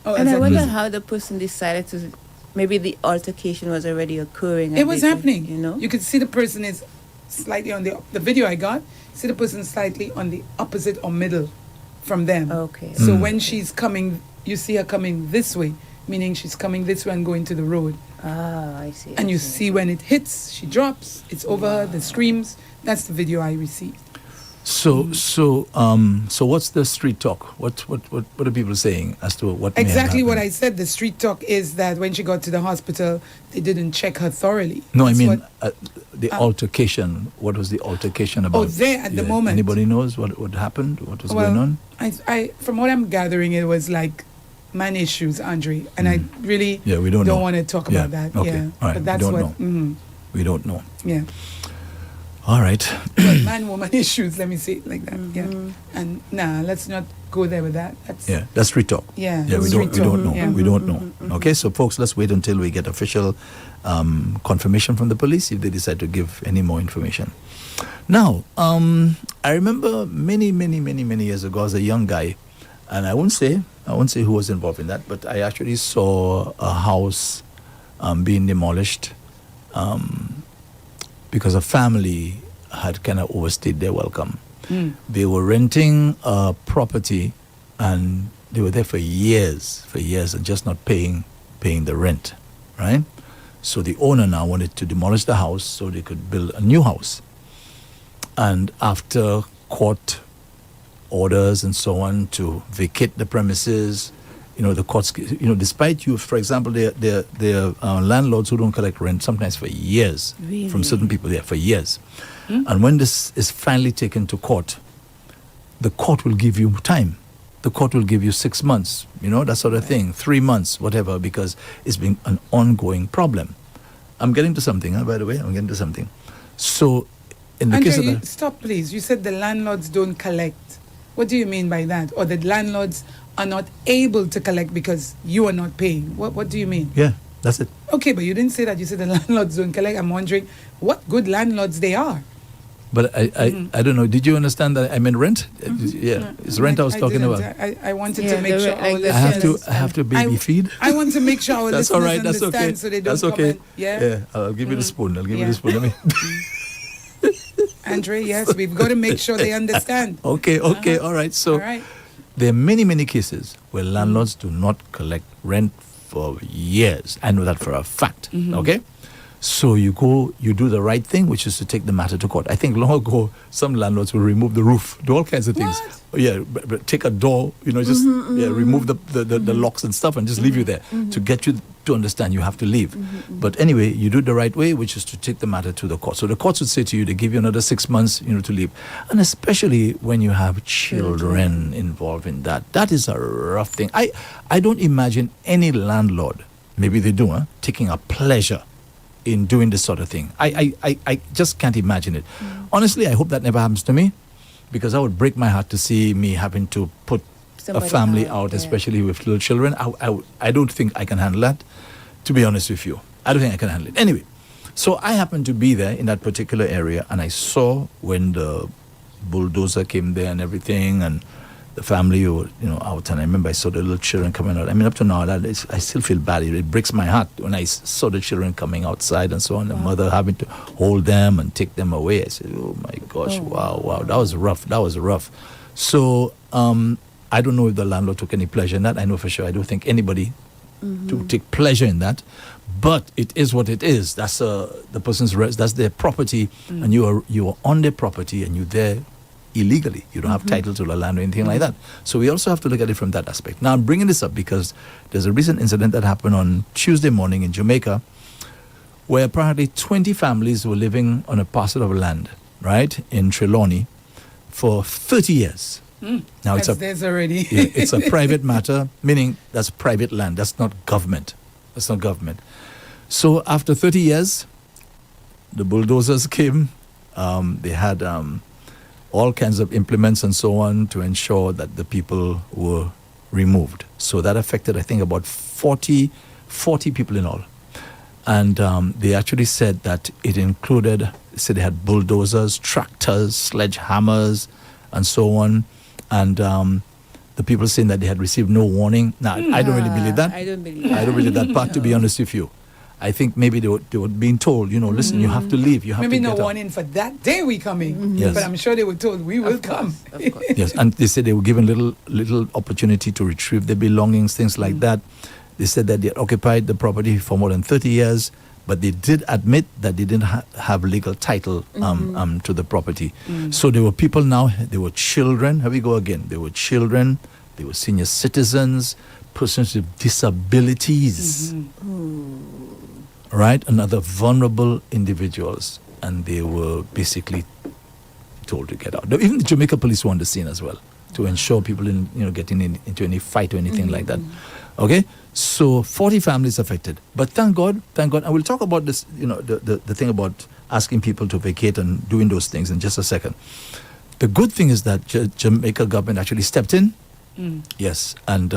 And I wonder how the person decided to. Maybe the altercation was already occurring. It was happening. You know, you could see the person is slightly on the video I got. See the person slightly on the opposite or middle from them. Okay. So when she's coming, you see her coming this way, meaning she's coming this way and going to the road. Ah, I see. And you see when it hits, she drops. It's over her. The screams. That's the video I received. So what's the street talk? What are people saying as to what exactly may have what I happened? said? The street talk is that when she got to the hospital, they didn't check her thoroughly. No, That's I mean the altercation. What was the altercation about? Oh, there at the moment. Anybody knows what happened? What was going on? I from what I'm gathering, it was like man issues, Andre, and I really we don't know. want to talk Yeah, about that. okay. Yeah, All right. but that's We don't what. know. We don't know. Yeah, All right. well, man-woman issues. Let me say it like that. Yeah, and let's not go there with that. That's free talk. Yeah, we it's don't free talk. know. Yeah. We don't know. Okay, so folks, let's wait until we get official confirmation from the police if they decide to give any more information. Now, I remember many years ago as a young guy, and I won't say who was involved in that, but I actually saw a house being demolished because a family had kind of overstayed their welcome. They were renting a property and they were there for years and just not paying the rent, right? So the owner now wanted to demolish the house so they could build a new house. And after court orders and so on to vacate the premises, the courts, despite you, for example, there are landlords who don't collect rent sometimes for years from certain people there for years. And when this is finally taken to court, the court will give you time. The court will give you 6 months, that sort of thing, 3 months, whatever, because it's been an ongoing problem. I'm getting to something, by the way. I'm getting to something. So, in the case of the... Stop, please. You said the landlords don't collect. What do you mean by that? Or the landlords are not able to collect because you are not paying? What do you mean? Yeah, that's it. Okay, but you didn't say that. You said the landlords don't collect. I'm wondering what good landlords they are. But I don't know. Did you understand that I meant rent? Yeah, it's rent I was talking didn't. about. I wanted to make sure our I have to baby feed. I want to make sure our That's listeners all right. That's understand okay. so they don't That's okay. comment. Yeah. I'll give you the spoon. I'll give you the spoon. Let me. Andre, yes, we've got to make sure they understand. Okay. All right. So All right. there are many cases where landlords do not collect rent for years. I know that for a fact. Okay. So you do the right thing, which is to take the matter to court. I think long ago, some landlords will remove the roof, do all kinds of things. What? Yeah, but take a door, remove the locks and stuff and just leave you there to get you to understand you have to leave. But anyway, you do it the right way, which is to take the matter to the court. So the courts would say to you, they give you another 6 months, to leave. And especially when you have children involved in that. That is a rough thing. I don't imagine any landlord, maybe they do, taking a pleasure in doing this sort of thing. I just can't imagine it. Honestly, I hope that never happens to me, because I would break my heart to see me having to put a family out, especially with little children. I don't think I can handle that, to be honest with you. I don't think I can handle it. Anyway, so I happened to be there in that particular area, and I saw when the bulldozer came there and everything, and the family were, out, and I remember I saw the little children coming out. I mean, up to now, I still feel bad. It breaks my heart when I saw the children coming outside and so on, the mother having to hold them and take them away. I said, oh my gosh, wow, that was rough. So, I don't know if the landlord took any pleasure in that. I know for sure I don't think anybody to take pleasure in that. But it is what it is. That's the person's rest. That's their property, and you are on their property, and you're there illegally. You don't have title to the land or anything like that. So we also have to look at it from that aspect. Now, I'm bringing this up because there's a recent incident that happened on Tuesday morning in Jamaica, where apparently 20 families were living on a parcel of land, right, in Trelawney for 30 years. Now There's already. It's a private matter, meaning that's private land. That's not government. So after 30 years, the bulldozers came. They had all kinds of implements and so on to ensure that the people were removed. So that affected, I think, about 40 people in all. And they actually said that it included, they had bulldozers, tractors, sledgehammers, and so on. And the people saying that they had received no warning. Now, I don't really believe that. I don't believe I don't believe that part, to be honest with you. I think maybe they were being told, listen, you have to leave. You have maybe to no get warning for that day we coming. Yes. But I'm sure they were told we will come. Of course. Yes, and they said they were given little opportunity to retrieve their belongings, things like that. They said that they had occupied the property for more than 30 years, but they did admit that they didn't have legal title to the property. So there were people now, there were children. Here we go again. There were children, there were senior citizens, persons with disabilities, right? And other vulnerable individuals. And they were basically told to get out. Even the Jamaica police were on the scene as well. to ensure people getting into any fight or anything like that. Okay, so 40 families affected. But thank God, and we'll talk about this, the thing about asking people to vacate and doing those things in just a second. The good thing is that Jamaica government actually stepped in. Yes, and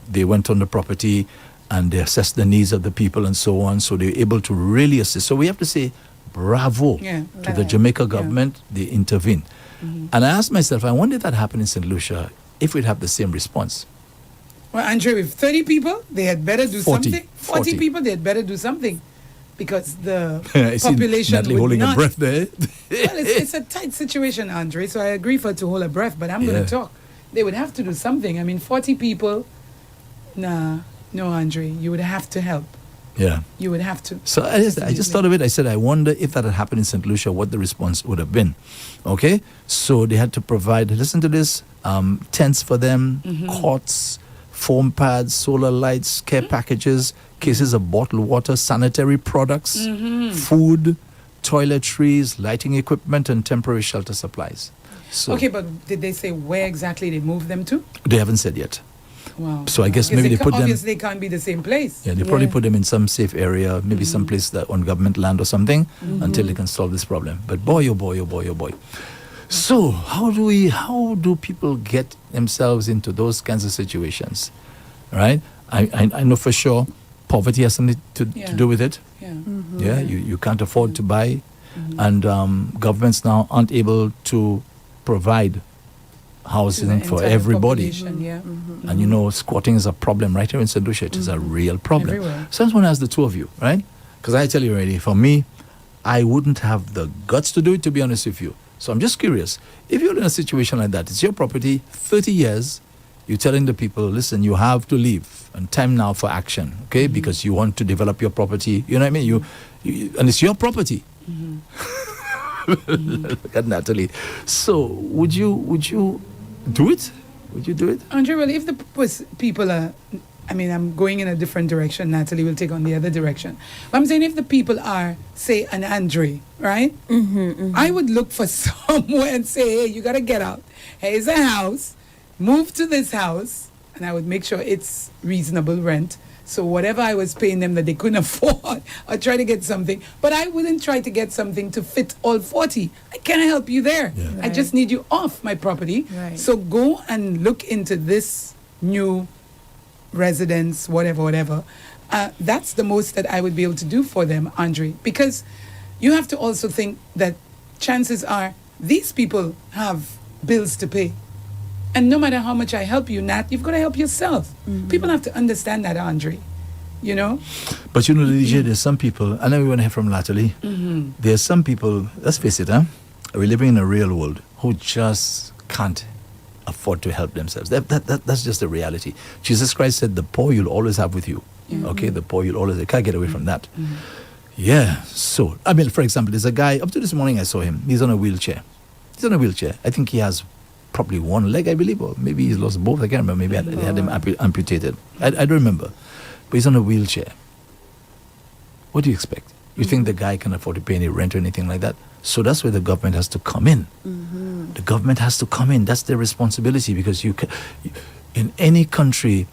they went on the property and they assessed the needs of the people and so on. So they're able to really assist. So we have to say bravo to the Jamaica government. They intervened. And I asked myself, I wonder if that happened in St. Lucia, if we'd have the same response. Well, Andre, with 30 people, they had better do 40, something. 40 people, they had better do something. Because the I see population Natalie would holding not. a breath there. Well, it's a tight situation, Andre, so I agree for her to hold her breath, but I'm going to talk. They would have to do something. I mean, 40 people, no, Andre, you would have to help. Yeah. You would have to. So I just thought of it. I said, I wonder if that had happened in St. Lucia, what the response would have been. Okay? So they had to provide, listen to this, tents for them, cots, foam pads, solar lights, care packages, cases of bottled water, sanitary products, food, toiletries, lighting equipment, and temporary shelter supplies. So Okay, but did they say where exactly they moved them to? they haven't said yet. Wow. So I guess Because maybe they put them... obviously, they can't be the same place. Yeah, they probably put them in some safe area, maybe some place that on government land or something, until they can solve this problem. But boy, oh boy, oh boy, oh boy. So how do people get themselves into those kinds of situations, right? I know for sure poverty has something to do with it. Yeah. Yeah, you can't afford to buy, and governments now aren't able to provide housing for everybody. And squatting is a problem right here in St. Lucia. It is a real problem. Everywhere. So I just want to ask the two of you, right? Because I tell you already, for me, I wouldn't have the guts to do it, to be honest with you. So I'm just curious, if you're in a situation like that, it's your property, 30 years, you're telling the people, listen, you have to leave, and time now for action, okay? Because you want to develop your property, you know what I mean? You and it's your property. Look at Natalie. So would you do it? Would you do it? Andre, well, if the people are, I'm going in a different direction. Natalie will take on the other direction. But I'm saying if the people are, say, an Andre, right? I would look for somewhere and say, hey, you got to get out. Here's a house. Move to this house. And I would make sure it's reasonable rent. So whatever I was paying them that they couldn't afford, I'd try to get something. But I wouldn't try to get something to fit all 40. I can't help you there. Yeah. I just need you off my property. Right. So go and look into this new residence, whatever. That's the most that I would be able to do for them, Andre. Because you have to also think that chances are these people have bills to pay. And no matter how much I help you, Nat, you've got to help yourself. People have to understand that, Andre. You know? But DJ, there's some people, I know we want to hear from Natalie. There's some people, let's face it, we're living in a real world, who just can't afford to help themselves. That's just the reality. Jesus Christ said, the poor you'll always have with you. Okay, the poor you'll always, you can't get away from that. Yeah, so, for example, there's a guy, up to this morning I saw him, he's on a wheelchair. I think he has probably one leg, I believe, or maybe he's lost both. I can't remember. Maybe they had him amputated. I don't remember. But he's on a wheelchair. What do you expect? You think the guy can afford to pay any rent or anything like that? So that's where the government has to come in. The government has to come in. That's their responsibility, because in any country,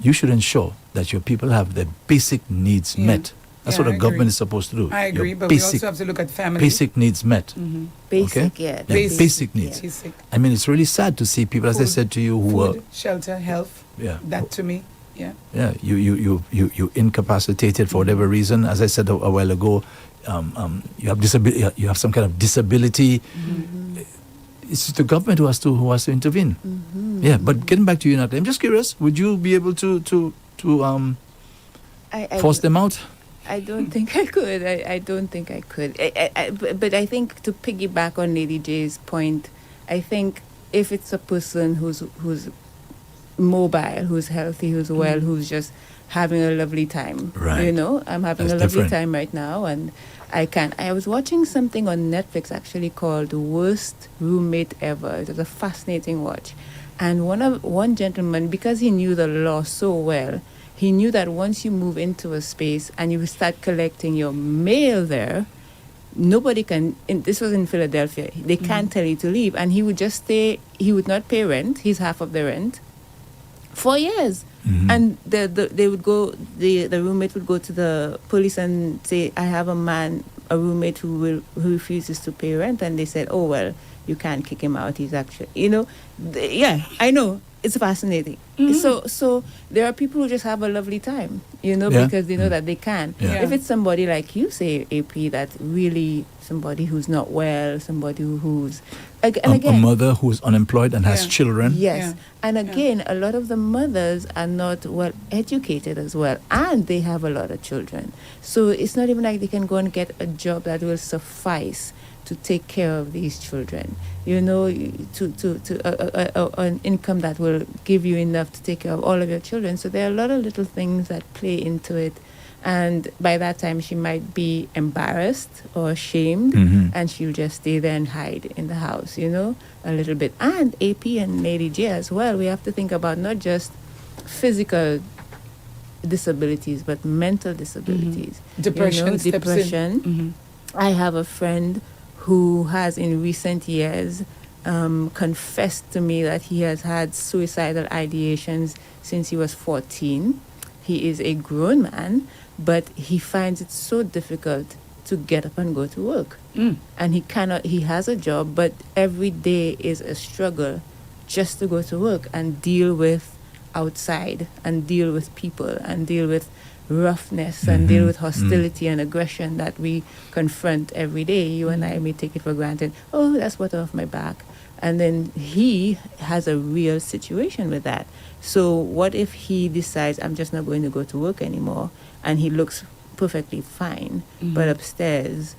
you should ensure that your people have their basic needs met. That's what a government is supposed to do. I agree, but we also have to look at family. Basic needs met. Basic, okay? Basic needs. Basic. It's really sad to see people, as I said to you, who food, are... shelter, health. Yeah. That to me, yeah. Yeah, you incapacitated for whatever reason. As I said a while ago, you have disability. You have some kind of disability. It's the government who has to intervene. Yeah, but getting back to you, Natalie, I'm just curious. Would you be able to force them out? I don't think I could. I don't think I could. But I think, to piggyback on Lady J's point, I think if it's a person who's mobile, who's healthy, who's well, who's just having a lovely time. Right. I'm having That's a lovely different. time right now, and I was watching something on Netflix actually called The Worst Roommate Ever. It was a fascinating watch. And one gentleman, because he knew the law so well, he knew that once you move into a space and you start collecting your mail there, nobody can, this was in Philadelphia, they can't tell you to leave. And he would just stay, he would not pay rent, he's half of the rent, for years. And they would go, the roommate would go to the police and say, I have a roommate who refuses to pay rent. And they said, oh, well, you can't kick him out. He's actually, I know. It's fascinating. So there are people who just have a lovely time, because they know that they can. Yeah. If it's somebody like you say, AP, that really somebody who's not well, somebody who's a mother who's unemployed and has children. Yes. And again, a lot of the mothers are not well educated as well, and they have a lot of children. So it's not even like they can go and get a job that will suffice to take care of these children, to an income that will give you enough to take care of all of your children. So there are a lot of little things that play into it. And by that time, she might be embarrassed or ashamed, and she'll just stay there and hide in the house, a little bit. And AP and Lady J as well, we have to think about not just physical disabilities, but mental disabilities. Depression. Depression. I have a friend who has in recent years confessed to me that he has had suicidal ideations since he was 14. He is a grown man, but he finds it so difficult to get up and go to work. And he has a job, but every day is a struggle just to go to work and deal with outside and deal with people and deal with roughness and deal with hostility and aggression that we confront every day. You and I may take it for granted. Oh, that's water off my back. And then he has a real situation with that. So what if he decides, I'm just not going to go to work anymore, and he looks perfectly fine, but upstairs,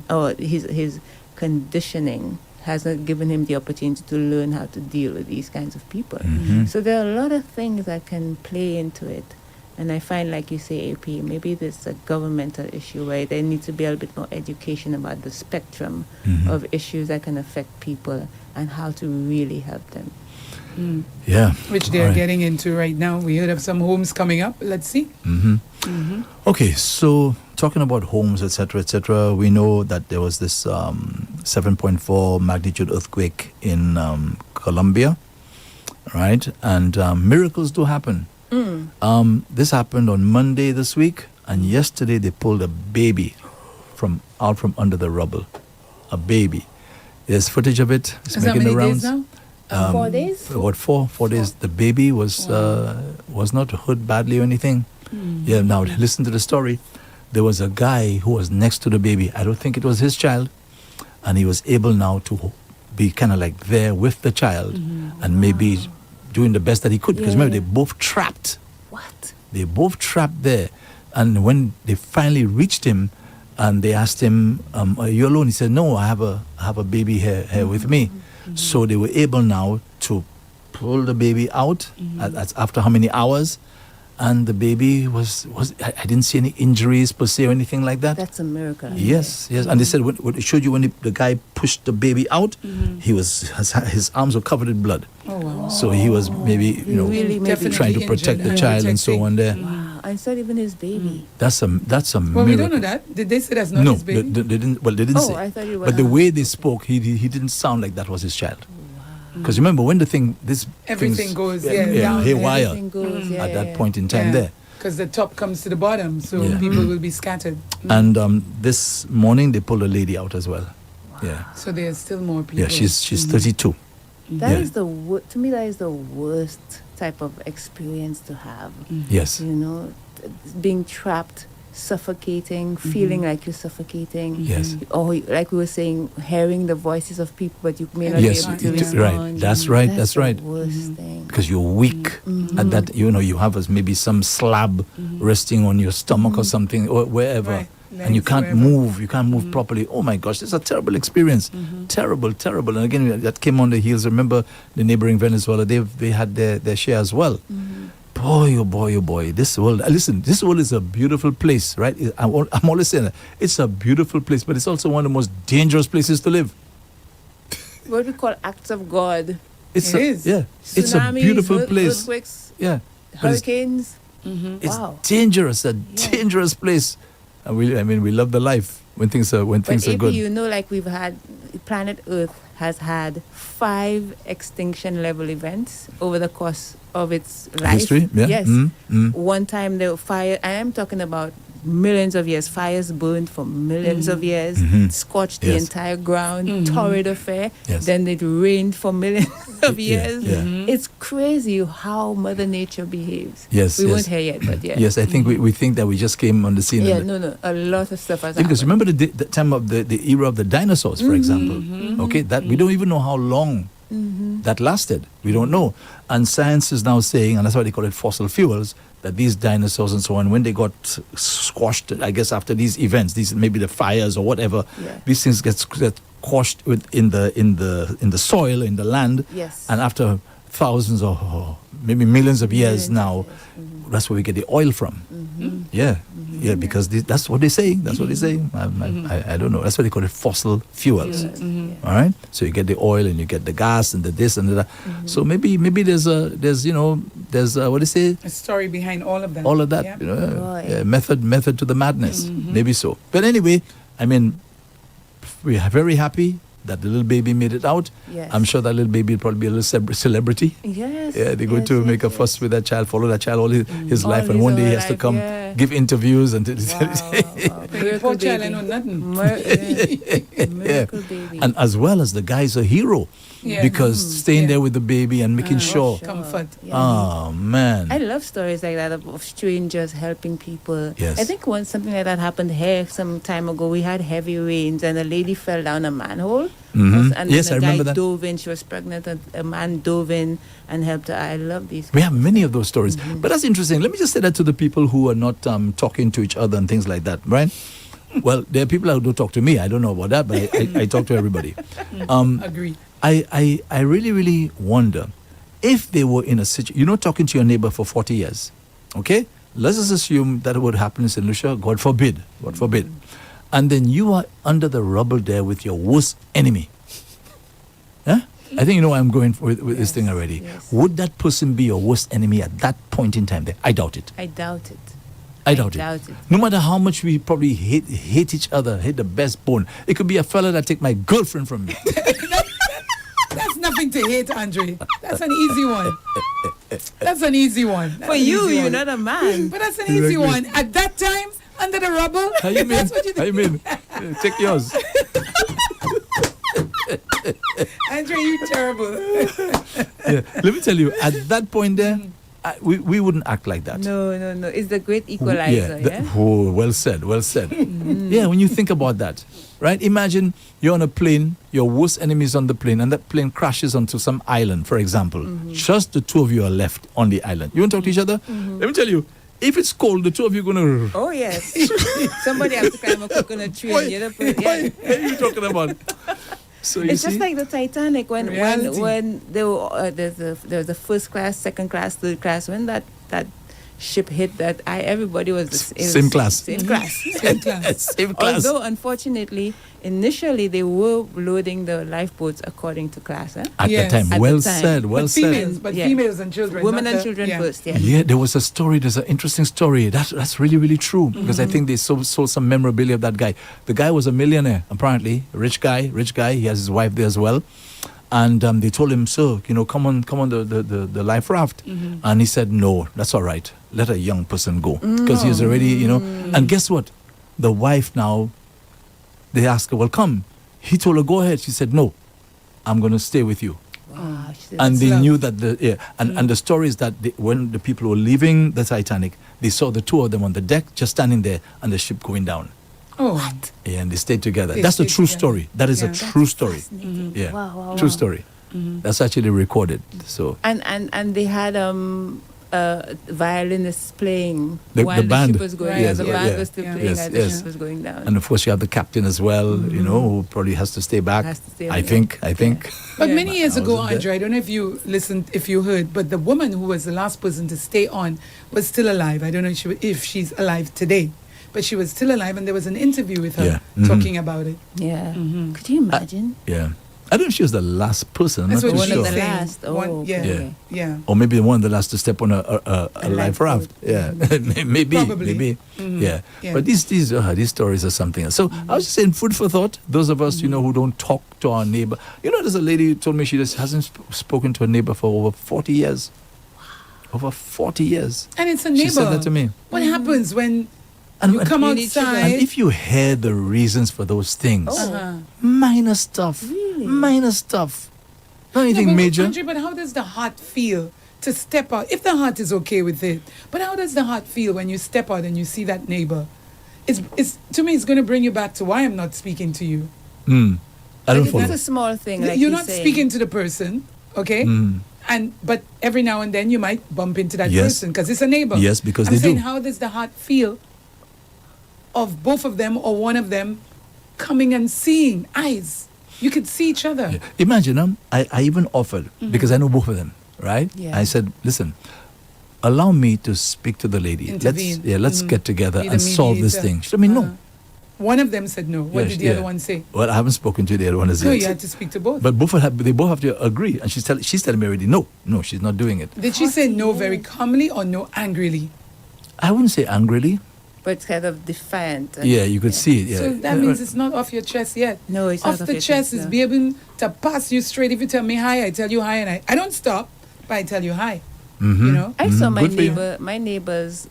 or his conditioning has not given him the opportunity to learn how to deal with these kinds of people. So there are a lot of things that can play into it. And I find, like you say, AP, maybe there's a governmental issue where there needs to be a little bit more education about the spectrum of issues that can affect people and how to really help them. Yeah. Which they're getting into right now. We heard of some homes coming up. Let's see. Okay, so talking about homes, etc., we know that there was this 7.4 magnitude earthquake in Colombia, right? And miracles do happen. This happened on Monday this week, and yesterday they pulled a baby out from under the rubble. A baby. There's footage of it. It's making the rounds. Days now? 4 days? About four days. The baby was not hurt badly or anything. Yeah. Now listen to the story. There was a guy who was next to the baby. I don't think it was his child, and he was able now to be kind of like there with the child, and maybe doing the best that he could, because remember, they're both trapped. What? They're both trapped there. And when they finally reached him and they asked him, are you alone? He said, no, I have a baby here with me. So they were able now to pull the baby out after how many hours? And the baby was I didn't see any injuries per se or anything like that. That's a miracle. Yes. And they said, what it showed you when the guy pushed the baby out, his arms were covered in blood. Oh, wow. So he was maybe, really trying to protect the child and so on there. Wow. I saw even his baby. That's a miracle. Well, we don't know that. Did they say that's not his baby? No, they didn't. Well, they didn't say. I thought it was. But the way they spoke, he didn't sound like that was his child. Because remember, when everything goes down haywire at that point in time there. Because the top comes to the bottom, so people will be scattered. And this morning they pulled a lady out as well. Wow. Yeah. So there's still more people. Yeah, she's 32. That is to me, that is the worst type of experience to have. Yes. Being trapped, suffocating, feeling like you're suffocating. Yes. Or like we were saying, hearing the voices of people, but you may not be able to respond. Right. That's right. That's right. The worst thing. Because you're weak. At that, you have maybe some slab resting on your stomach or something, or wherever. Right. And you can't move. You can't move properly. Oh my gosh, it's a terrible experience. Terrible. And again, that came on the heels. Remember, the neighboring Venezuela, they had their share as well. Boy, oh boy. This world, listen, this world is a beautiful place, right? I'm always saying that. It's a beautiful place, but it's also one of the most dangerous places to live. What we call acts of God. It is. Yeah. Tsunamis, it's a beautiful place. Earthquakes, yeah. hurricanes. It's dangerous, a dangerous place. And we love the life. when things are good. You know, like we've had, planet Earth has had 5 extinction level events over the course of its life. History, yeah. Yes. One time there were fire, and I'm talking about millions of years. Fires burned for millions of years, scorched the entire ground, torrid affair. Yes. Then it rained for millions of years. Yeah. It's crazy how Mother Nature behaves. Yes, we yes. weren't here yet, but yeah. Yes, I think we think that we just came on the scene. Yeah, no, a lot of stuff has Because happened. remember the time of the era of the dinosaurs, for example. Okay, that we don't even know how long that lasted. We don't know. And science is now saying, and that's why they call it fossil fuels, that these dinosaurs and so on, when they got squashed, I guess after these events, these maybe the fires or whatever, these things get squashed in the soil, in the land, Yes. and after thousands or maybe millions of years now, that's where we get the oil from. Yeah, because that's what they're saying. That's what they're saying. I don't know. That's why they call it fossil fuels. All right. So you get the oil and you get the gas and the this and the that. So maybe there's what do you say? A story behind all of that. All of that. Yeah. You know, method to the madness. Maybe so. But anyway, I mean, we are very happy that the little baby made it out. Yes. I'm sure that little baby will probably be a little celebrity. Yes. Yeah, they're going to make a fuss with that child, follow that child all his life, and his one day he whole has to life, come yeah. give interviews and Poor child, I know nothing. Miracle baby. and as well as the guy's a hero Yeah. because staying there with the baby and making sure. Comfort. Oh man. I love stories like that of strangers helping people. Yes. I think once something like that happened here some time ago, we had heavy rains and a lady fell down a manhole. And Yes, then I a guy remember that. dove in. She was pregnant. And a man dove in and helped her. I love these. We have many of those stories. But that's interesting. Let me just say that to the people who are not talking to each other and things like that, right? Well, there are people who don't talk to me. I don't know about that, but I talk to everybody. Agree. I really, really wonder if they were in a situation, you're not talking to your neighbor for 40 years, okay? Let's just assume that would happen in St. Lucia, God forbid. And then you are under the rubble there with your worst enemy. Huh? I think you know where I'm going with this thing already. Yes. Would that person be your worst enemy at that point in time there? I doubt it. I doubt it. I doubt it. No matter how much we probably hate each other, hate the best bone. It could be a fella that take my girlfriend from me. That's nothing to hate, Andre. That's an easy one. That's an easy one. That's For an you, easy you're one. not a man. But that's an easy one. At that time, under the rubble. How you mean? That's what you How you mean? Take yours. Andre, you terrible. Yeah. Let me tell you, at that point there, we wouldn't act like that. No. It's the great equalizer, yeah? Oh, well said. Yeah, when you think about that, right? Imagine you're on a plane, your worst enemy is on the plane, and that plane crashes onto some island, for example. Just the two of you are left on the island. You want to talk to each other? Let me tell you, if it's cold, the two of you are going to... Oh, yes. Somebody has to climb a coconut tree. and the other person, What are you talking about? So you It's see? just like the Titanic when Reality. there was the first class, second class, third class. When that ship hit, everybody was the Same class. Same class. Same class. Same class. Although unfortunately, initially they were loading the lifeboats according to class. At Yes. the time. At Well the time. said. Well But said. females, Yeah. females and children. Women not and the- children yeah. first, yeah. Yeah, there was a story. There's an interesting story. That's really, really true. Because I think they sold some memorabilia of that guy. The guy was a millionaire, apparently. Rich guy. He has his wife there as well. And they told him, sir, come on the life raft. And he said, no, that's all right. Let a young person go. Because he was already, And guess what? The wife now, they asked her, well, come. He told her, go ahead. She said, no, I'm going to stay with you. Wow, And they love. knew that and the story is that when the people were leaving the Titanic, they saw the two of them on the deck just standing there and the ship going down. Oh, Yeah, and they stayed together. They That's a stayed true together. story. That is a Yeah. true story. Yeah, Wow, true wow. story. That's actually recorded. So And they had violinists playing The while the band. ship was going Right, down. The yeah, band yeah. was still Yeah. playing Yes, as the yes. ship was going down. and of course you have the captain as well. Who probably has to stay back. Has to stay I back. think. But Yeah. many years I ago, wasn't there. Andre, I don't know if you listened, if you heard, but the woman who was the last person to stay on was still alive. I don't know if she's alive today, but she was still alive, and there was an interview with her Yeah. talking about it. Yeah. Could you imagine? Yeah. I don't know if she was the last person. I'm That's not what too she's One of sure. the saying. last. Oh, One- okay. yeah. Or maybe one of the last to step on a life raft. lifeboat. Yeah, maybe. Probably. Maybe. Yeah. Yeah. But these stories are something else. So I was just saying, food for thought. Those of us, who don't talk to our neighbor. There's a lady who told me she just hasn't spoken to a neighbor for over 40 years. Over 40 years. And it's a neighbor. She said that to me. What happens when And- you come and- outside? And if you hear the reasons for those things, Uh-huh. minor stuff. Really? Minor stuff. Not Yeah, anything but major. Andre, but how does the heart feel to step out? If the heart is okay with it, but how does the heart feel when you step out and you see that neighbor? It's to me, it's going to bring you back to why I'm not speaking to you. I don't It's follow. a small thing. Like You're he's not saying. speaking to the person, okay? But every now and then you might bump into that Yes. person because it's a neighbor. Yes, because I'm they saying, do. how does the heart feel of both of them or one of them coming and seeing eyes? You could see each other. Yeah. Imagine, I even offered, because I know both of them, right? Yeah. I said, listen, allow me to speak to the lady. Intervene. Let's get together Be the and solve this mediator. thing. She told me, no. Uh-huh. One of them said no. What did the other one say? Well, I haven't spoken to the other one as No, yet. you had to speak to both. But they both have to agree. And she's telling me already, no, she's not doing it. Did she say no very calmly or no angrily? I wouldn't say angrily. But it's kind of defiant. Yeah, you could see it. Yeah. So that means it's not off your chest yet. No, it's off not off the your chest chest, is no. be able to pass you straight. If you tell me hi, I tell you hi, and I don't stop, but I tell you hi. You know? I saw my Good for you. neighbor's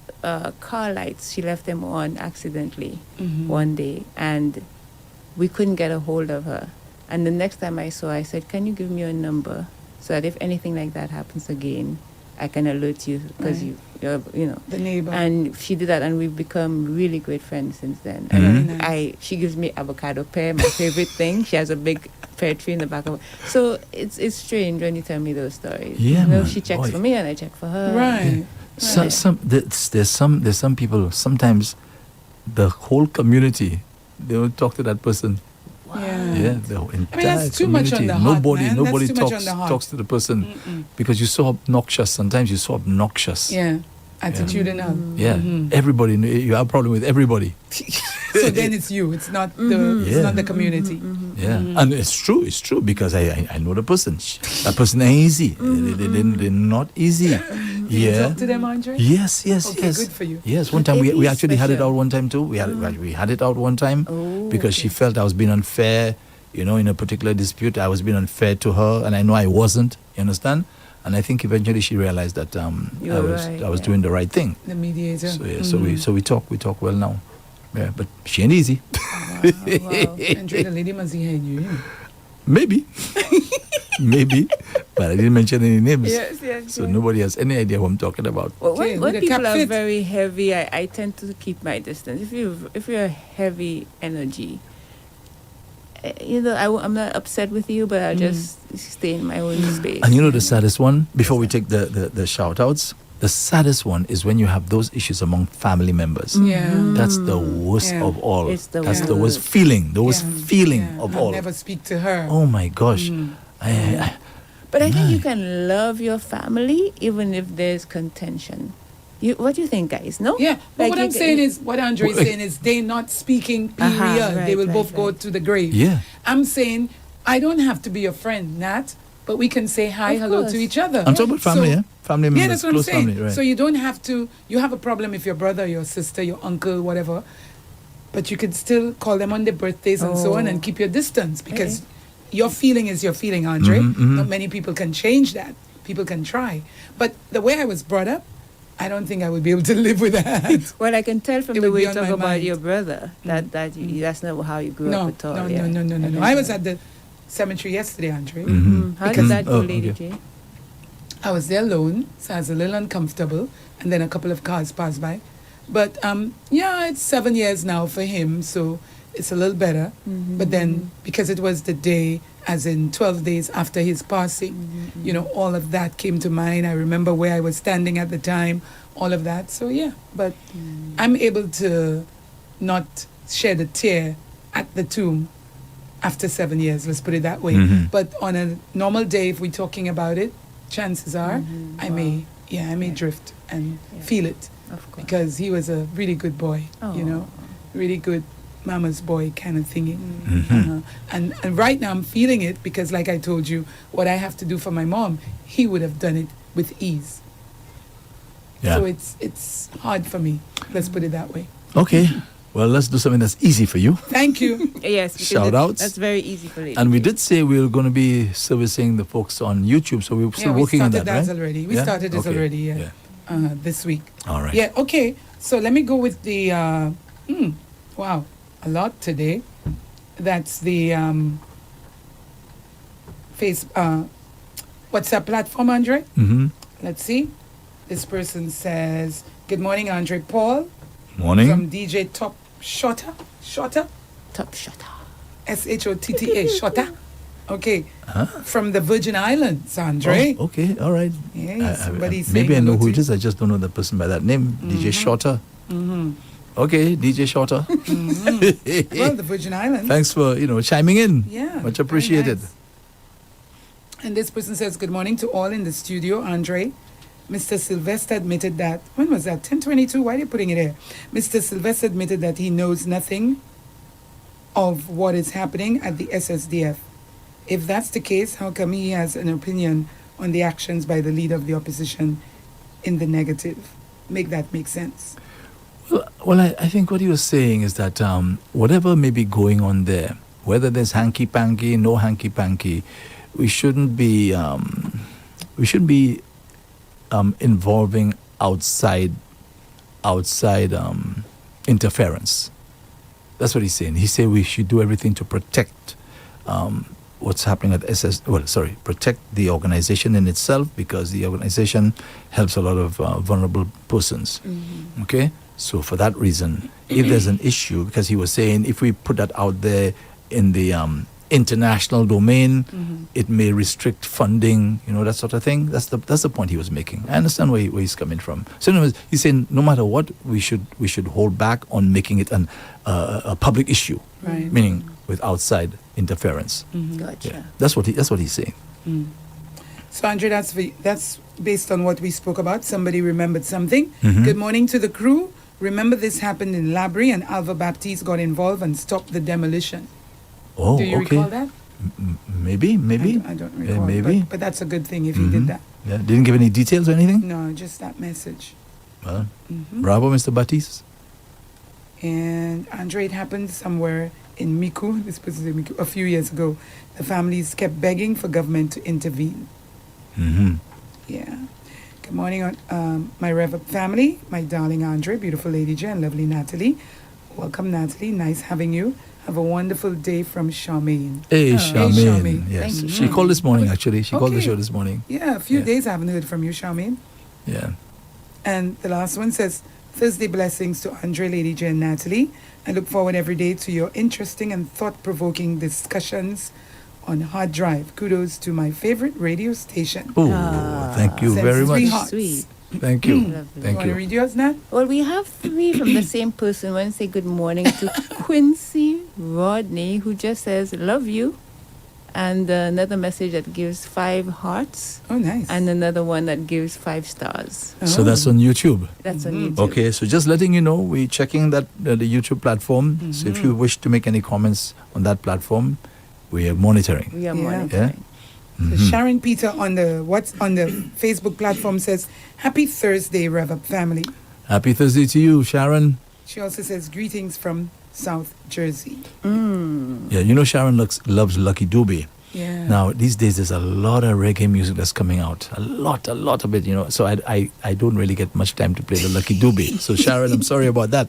car lights. She left them on accidentally one day, and we couldn't get a hold of her. And the next time I saw her, I said, "Can you give me your number so that if anything like that happens again, I can alert you because Right. you're The neighbor. And she did that, and we've become really great friends since then. Very And nice. she gives me avocado pear, my favorite thing. She has a big pear tree in the back of her. So it's strange when you tell me those stories. Yeah, man. She checks Boy. for me, and I check for her. Right. There's some people, sometimes the whole community, they will talk to that person. Yeah. Yeah, the whole entire that's too much community. on the heart, Nobody man. nobody That's too much talks on the heart. talks to the person because you're so obnoxious. Sometimes you're so obnoxious. Yeah. Attitudinal. Yeah. Everybody, you have a problem with everybody. So then it's you. It's not the it's Yeah. not the community. Yeah, and it's true because I know the person. That person ain't easy. They're not easy. Yeah. Talk to them, Andre. Yes. Okay, good for you. Yes, one time we actually had it out one time too. We had it out one time because she felt I was being unfair, in a particular dispute. I was being unfair to her, and I know I wasn't. You understand? And I think eventually she realized that I was doing the right thing. The mediator. So yeah, so we talk well now. Yeah, but she ain't easy. Wow. Andre, the lady must hear you. Maybe. Maybe. But I didn't mention any names. Yes. So nobody has any idea who I'm talking about. Well, Okay, when with the people cap are fit. very heavy, I tend to keep my distance. If you're heavy energy, I'm not upset with you, but I'll just stay in my own space. And the saddest one, before we take the shout outs, the saddest one is when you have those issues among family members. Yeah. That's the worst Yeah. of all. It's the That's the worst. worst feeling. The worst Yeah. feeling Yeah. of I'll all. never speak to her. Oh my gosh. But I think you My. can love your family even if there's contention. What do you think, guys? No? Yeah, but Like what you I'm ca- saying is, what Andre is saying is, they not speaking. Period. Right, they will right, both go right. to the grave. Yeah. I'm saying I don't have to be your friend, Nat, but we can say hi, Of hello course. to each other. I'm talking about family, So- yeah? Family members, Yeah, that's what I'm close saying. family, right. So you don't have to. You have a problem if your brother, your sister, your uncle, whatever, but you could still call them on their birthdays and so on, and keep your distance because your feeling is your feeling, Andre. Not many people can change that. People can try, but the way I was brought up, I don't think I would be able to live with that. Well, I can tell from It the would way be you on talk my about mind. your brother that's not how you grew No, up at all. no, yeah. no. I was at the cemetery yesterday, Andre. How Because- did that go, Oh, Lady okay. J? I was there alone, so I was a little uncomfortable, and then a couple of cars passed by. But it's 7 years now for him, so it's a little better. But then, because it was the day, as in 12 days after his passing, all of that came to mind. I remember where I was standing at the time, all of that. So yeah, but I'm able to not shed a tear at the tomb after 7 years, let's put it that way. But on a normal day, if we're talking about it, chances are I may drift and feel it, Of course. because he was a really good boy, Oh. really good mama's boy kind of thingy. And right now I'm feeling it because, like I told you, what I have to do for my mom, he would have done it with ease. Yeah. So it's hard for me. Let's put it that way. Okay. Well, let's do something that's easy for you. Thank you. Yes. because Shout outs. That's very easy for ladies. And we did say we were going to be servicing the folks on YouTube, so we're still working on that, we started right? already. We Yeah? started this Okay. already, this week. All right. Yeah, okay. So let me go with the, wow, a lot today. That's the WhatsApp platform, Andre. Mm-hmm. Let's see. This person says, good morning, Andre Paul. Morning. From DJ Top Shotta. Top shutter. Shotta. Shotta. Okay. From the Virgin Islands, Andre. Oh, okay. All right. Yeah, somebody's maybe I saying know hello who to it you. is. I just don't know the person by that name. DJ Shorter. Okay, DJ Shorter. Well, the Virgin Islands. Thanks for chiming in. Yeah. Much very appreciated. nice. And this person says, good morning to all in the studio, Andre. Mr. Sylvester admitted that, when was that? 10:22? Why are they putting it here? Mr. Sylvester admitted that he knows nothing of what is happening at the SSDF. If that's the case, how come he has an opinion on the actions by the leader of the opposition in the negative? Make that make sense. Well, I think what he was saying is that whatever may be going on there, whether there's hanky-panky, no hanky-panky, we shouldn't be involving outside interference. That's what he's saying. He said we should do everything to protect what's happening at protect the organization in itself, because the organization helps a lot of vulnerable persons. Okay? So for that reason, if there's an issue, because he was saying if we put that out there in the international domain, it may restrict funding, that sort of thing. That's the point he was making. I understand where he's coming from. So anyways, he's saying no matter what, we should hold back on making it a public issue, Right. meaning with outside interference. Gotcha. Yeah. That's what he's saying. So, Andre, that's based on what we spoke about. Somebody remembered something. Good morning to the crew. Remember this happened in Labrie and Alva Baptiste got involved and stopped the demolition. Oh, Do you okay. recall that? Maybe. I don't recall. maybe. But that's a good thing if he did that. Yeah. Didn't give any details or anything? No, just that message. Well, bravo, Mr. Baptiste. And Andre, it happened somewhere in Miku, this person in Miku, a few years ago. The families kept begging for government to intervene. Yeah. Good morning, my REV-UP family, my darling Andre, beautiful Lady Jen, lovely Natalie. Welcome, Natalie. Nice having you. Have a wonderful day from Charmaine. Hey, Charmaine. Charmaine. Yes. Thank you. She called this morning, actually. She called the Okay. show this morning. Yeah, a few Yeah. days I haven't heard from you, Charmaine. Yeah. And the last one says, Thursday blessings to Andre, Lady Jen, Natalie. I look forward every day to your interesting and thought-provoking discussions on Harddrive. Kudos to my favorite radio station. Oh, thank you Sends very 3 much. hearts. Sweet. Thank you. Lovely. You Thank want to you. read yours, Nat? Well, we have 3 from the same person. One say good morning to Quincy Rodney, who just says, love you. And another message that gives 5 hearts. Oh, nice. And another one that gives 5 stars. So that's on YouTube. That's on YouTube. Okay, so just letting you know, we're checking that the YouTube platform. So if you wish to make any comments on that platform, we are monitoring. We are Yeah. monitoring. So Sharon Peter on the Facebook platform says, Happy Thursday, REV-UP family. Happy Thursday to you, Sharon. She also says, greetings from South Jersey. Yeah, Sharon loves Lucky Dube. Yeah. Now, these days, there's a lot of reggae music that's coming out. A lot of it, So I don't really get much time to play the Lucky Dube. So, Sharon, I'm sorry about that.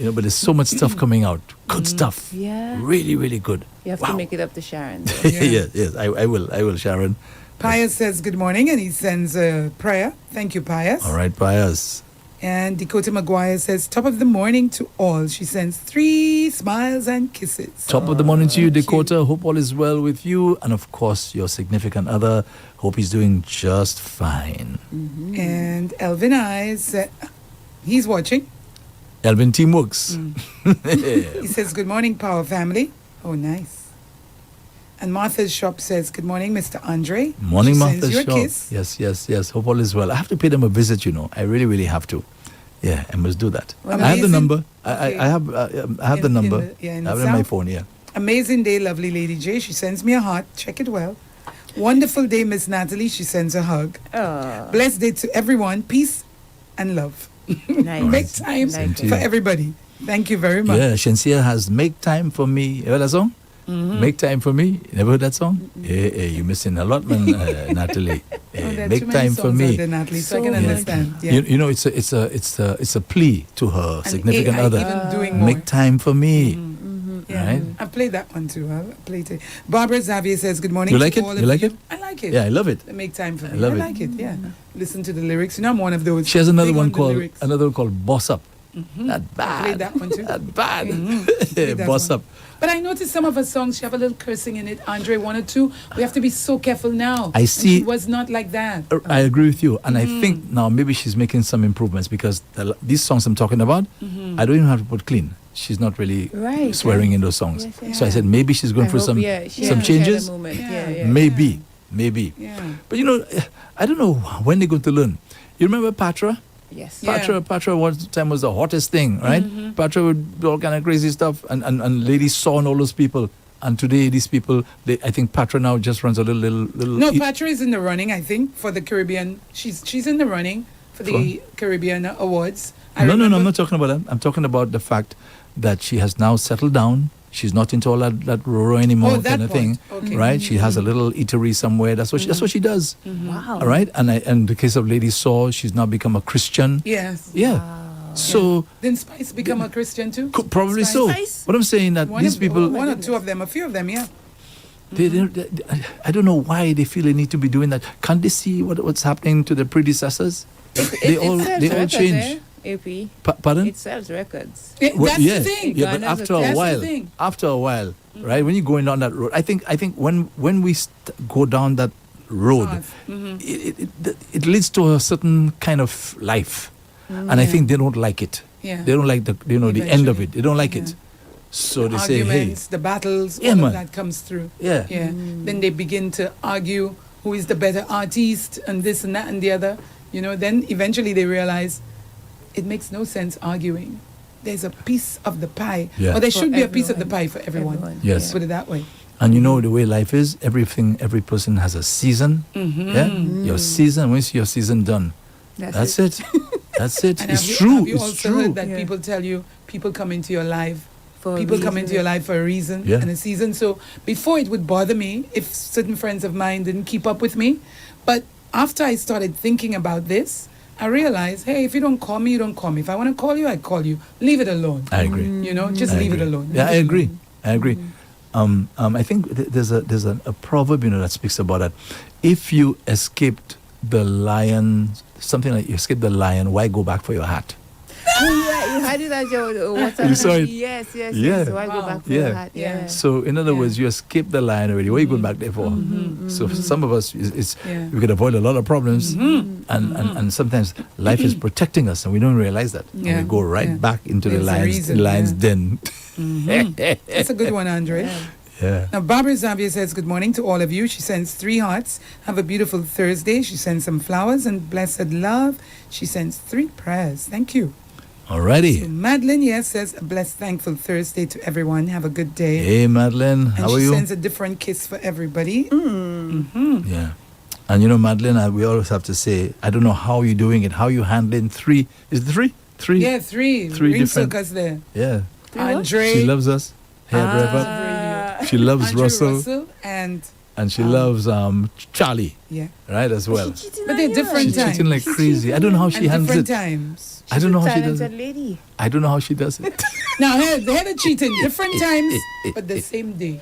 But there's so much stuff coming out. Good stuff. Yeah. Really, really good. You have to make it up to Sharon. yes, I will, Sharon. Pius says good morning, and he sends a prayer. Thank you, Pius. All right, Pius. And Dakota Maguire says, top of the morning to all. She sends 3 smiles and kisses. Top of the morning to you, Dakota. Hope all is well with you. And, of course, your significant other. Hope he's doing just fine. And Elvin Eyes, he's watching. Elvin Teamworks. He says, good morning, Power Family. Oh, nice. And Martha's Shop says, good morning, Mr. Andre. Morning, She Martha sends you a Shaw. kiss. Yes. Hope all is well. I have to pay them a visit, I really, really have to. Yeah, I must do that. Well, I have the amazing. number. Okay. I have the In number. the- yeah, in I have the it on my South. phone. Yeah. Amazing day, lovely Lady J. She sends me a heart. Check it well. Wonderful day, Miss Natalie. She sends a hug. Oh, Blessed day to everyone. Peace and love. nice. Make time Like to for you. everybody. Thank you very much. Yeah, Shensia has Make Time for Me. You heard that song? Make Time for Me. You never heard that song? Hey, you're missing a lot, man, Natalie. Oh, there are Make too many Time for songs out Me. there, Natalie, so I So can many. understand. Yeah. You know, it's a plea to her And significant AI other. even doing more. Make time for me. Yeah. Right? I played that one too. I played it. Barbara Xavier says, good morning You to like it? all You of like it? I like it. Yeah, I love it. Make time for I me. love it. like it, yeah. Listen to the lyrics. You know, I'm one of those. She has another big one on the called lyrics. Boss Up. Not I bad. played that one too. Not bad. Played that Boss one. Up. But I noticed some of her songs, she have a little cursing in it. Andre, one or two. We have to be so careful now. I And see- she was not like that. I agree with you, and I think now maybe she's making some improvements because these songs I'm talking about, I don't even have to put clean. She's not really Right, swearing in those songs. Yes, yes. So I said maybe she's going I through hope, some she some had changes. a moment. Yeah. Yeah. Maybe. Yeah. But you know, I don't know when they're going to learn. You remember Patra? Yes. Yeah. Patra one time was the hottest thing, right? Patra would do all kind of crazy stuff, and ladies saw and all those people. And today, these people, I think Patra now just runs a little. No, Patra is in the running, I think, for the Caribbean. She's in the running for the Caribbean Awards. No, I'm not talking about that. I'm talking about the fact that she has now settled down. She's not into all that roro anymore, Oh, that kind of thing, part. Okay. right? She has a little eatery somewhere. That's what she does. Wow. All right, and in the case of Lady Saw, she's now become a Christian. Yes. Yeah. So Didn't Spice become a Christian too? probably so. Spice? But I'm saying that these people, one or two of them, a few of them, yeah. I don't know why they feel they need to be doing that. Can't they see what's happening to the predecessors? They all change. AP. Pardon? It sells records. Yeah, Well, that's yeah, the thing. yeah, but Ghana's after a that's the while, thing. right? When you're going down that road, I think when we go down that road, Path. it leads to a certain kind of life, and I think they don't like it. Yeah. They don't like the the end of it. They don't like it. So they say, hey, Arguments, the battles, Yeah, all man. of that comes through. yeah, Yeah. Then they begin to argue who is the better artist and this and that and the other. You know, then eventually they realize it makes no sense arguing. There's a piece of the pie. Yeah. Or there For should be a piece of the everyone. pie for everyone. Everyone. Yes. Put it that way. And you know the way life is, every person has a season. Yeah, your season. Once your season done, that's it. That's it. And It's have true. Have you It's also true. heard that Yeah. people tell you people come into your life? For a People come reason. into your life for a reason Yeah. and a season. So before it would bother me if certain friends of mine didn't keep up with me. But after I started thinking about this, I realized, hey, if you don't call me, you don't call me. If I want to call you, I call you. Leave it alone. I agree. You know, just I leave agree. it alone. Yeah, I Leave it agree. alone. I agree. I think there's a proverb that speaks about that. If you escaped the lion, something like you escaped the lion, why go back for your hat? Oh, yeah, you had it at your WhatsApp. You saw it? Yes. Yeah. So I go back for Yeah. that. Yeah. So in other words, you escaped the lion already. What are you going back there for? So for some of us, Yeah. we could avoid a lot of problems, and sometimes life is protecting us, and we don't realize that. And Yeah. we go right Yeah. back into There's a the reason, lion's yeah. den. That's a good one, Andre. Yeah. Now, Barbara Xavier says, good morning to all of you. She sends 3 hearts. Have a beautiful Thursday. She sends some flowers and blessed love. She sends 3 prayers. Thank you. So Alrighty. Madeline, yes, says a blessed, thankful Thursday to everyone. Have a good day. Hey, Madeline, And how she are you? sends a different kiss for everybody. Yeah. And you know, Madeline, we always have to say, I don't know how you're doing it, how you handling 3. Is it 3? 3? Yeah, 3. Three Ring different- circus there. Yeah. Andre. She loves us. Hey, Rev-UP. She loves Andrew Russell, and and she loves Charlie, yeah. right, as well. But they're different She's times. cheating like crazy. I don't know how she and handles different it. times. I don't know how she does it. Lady. I don't know how she does it. Now, they had a cheating different times, but the same day.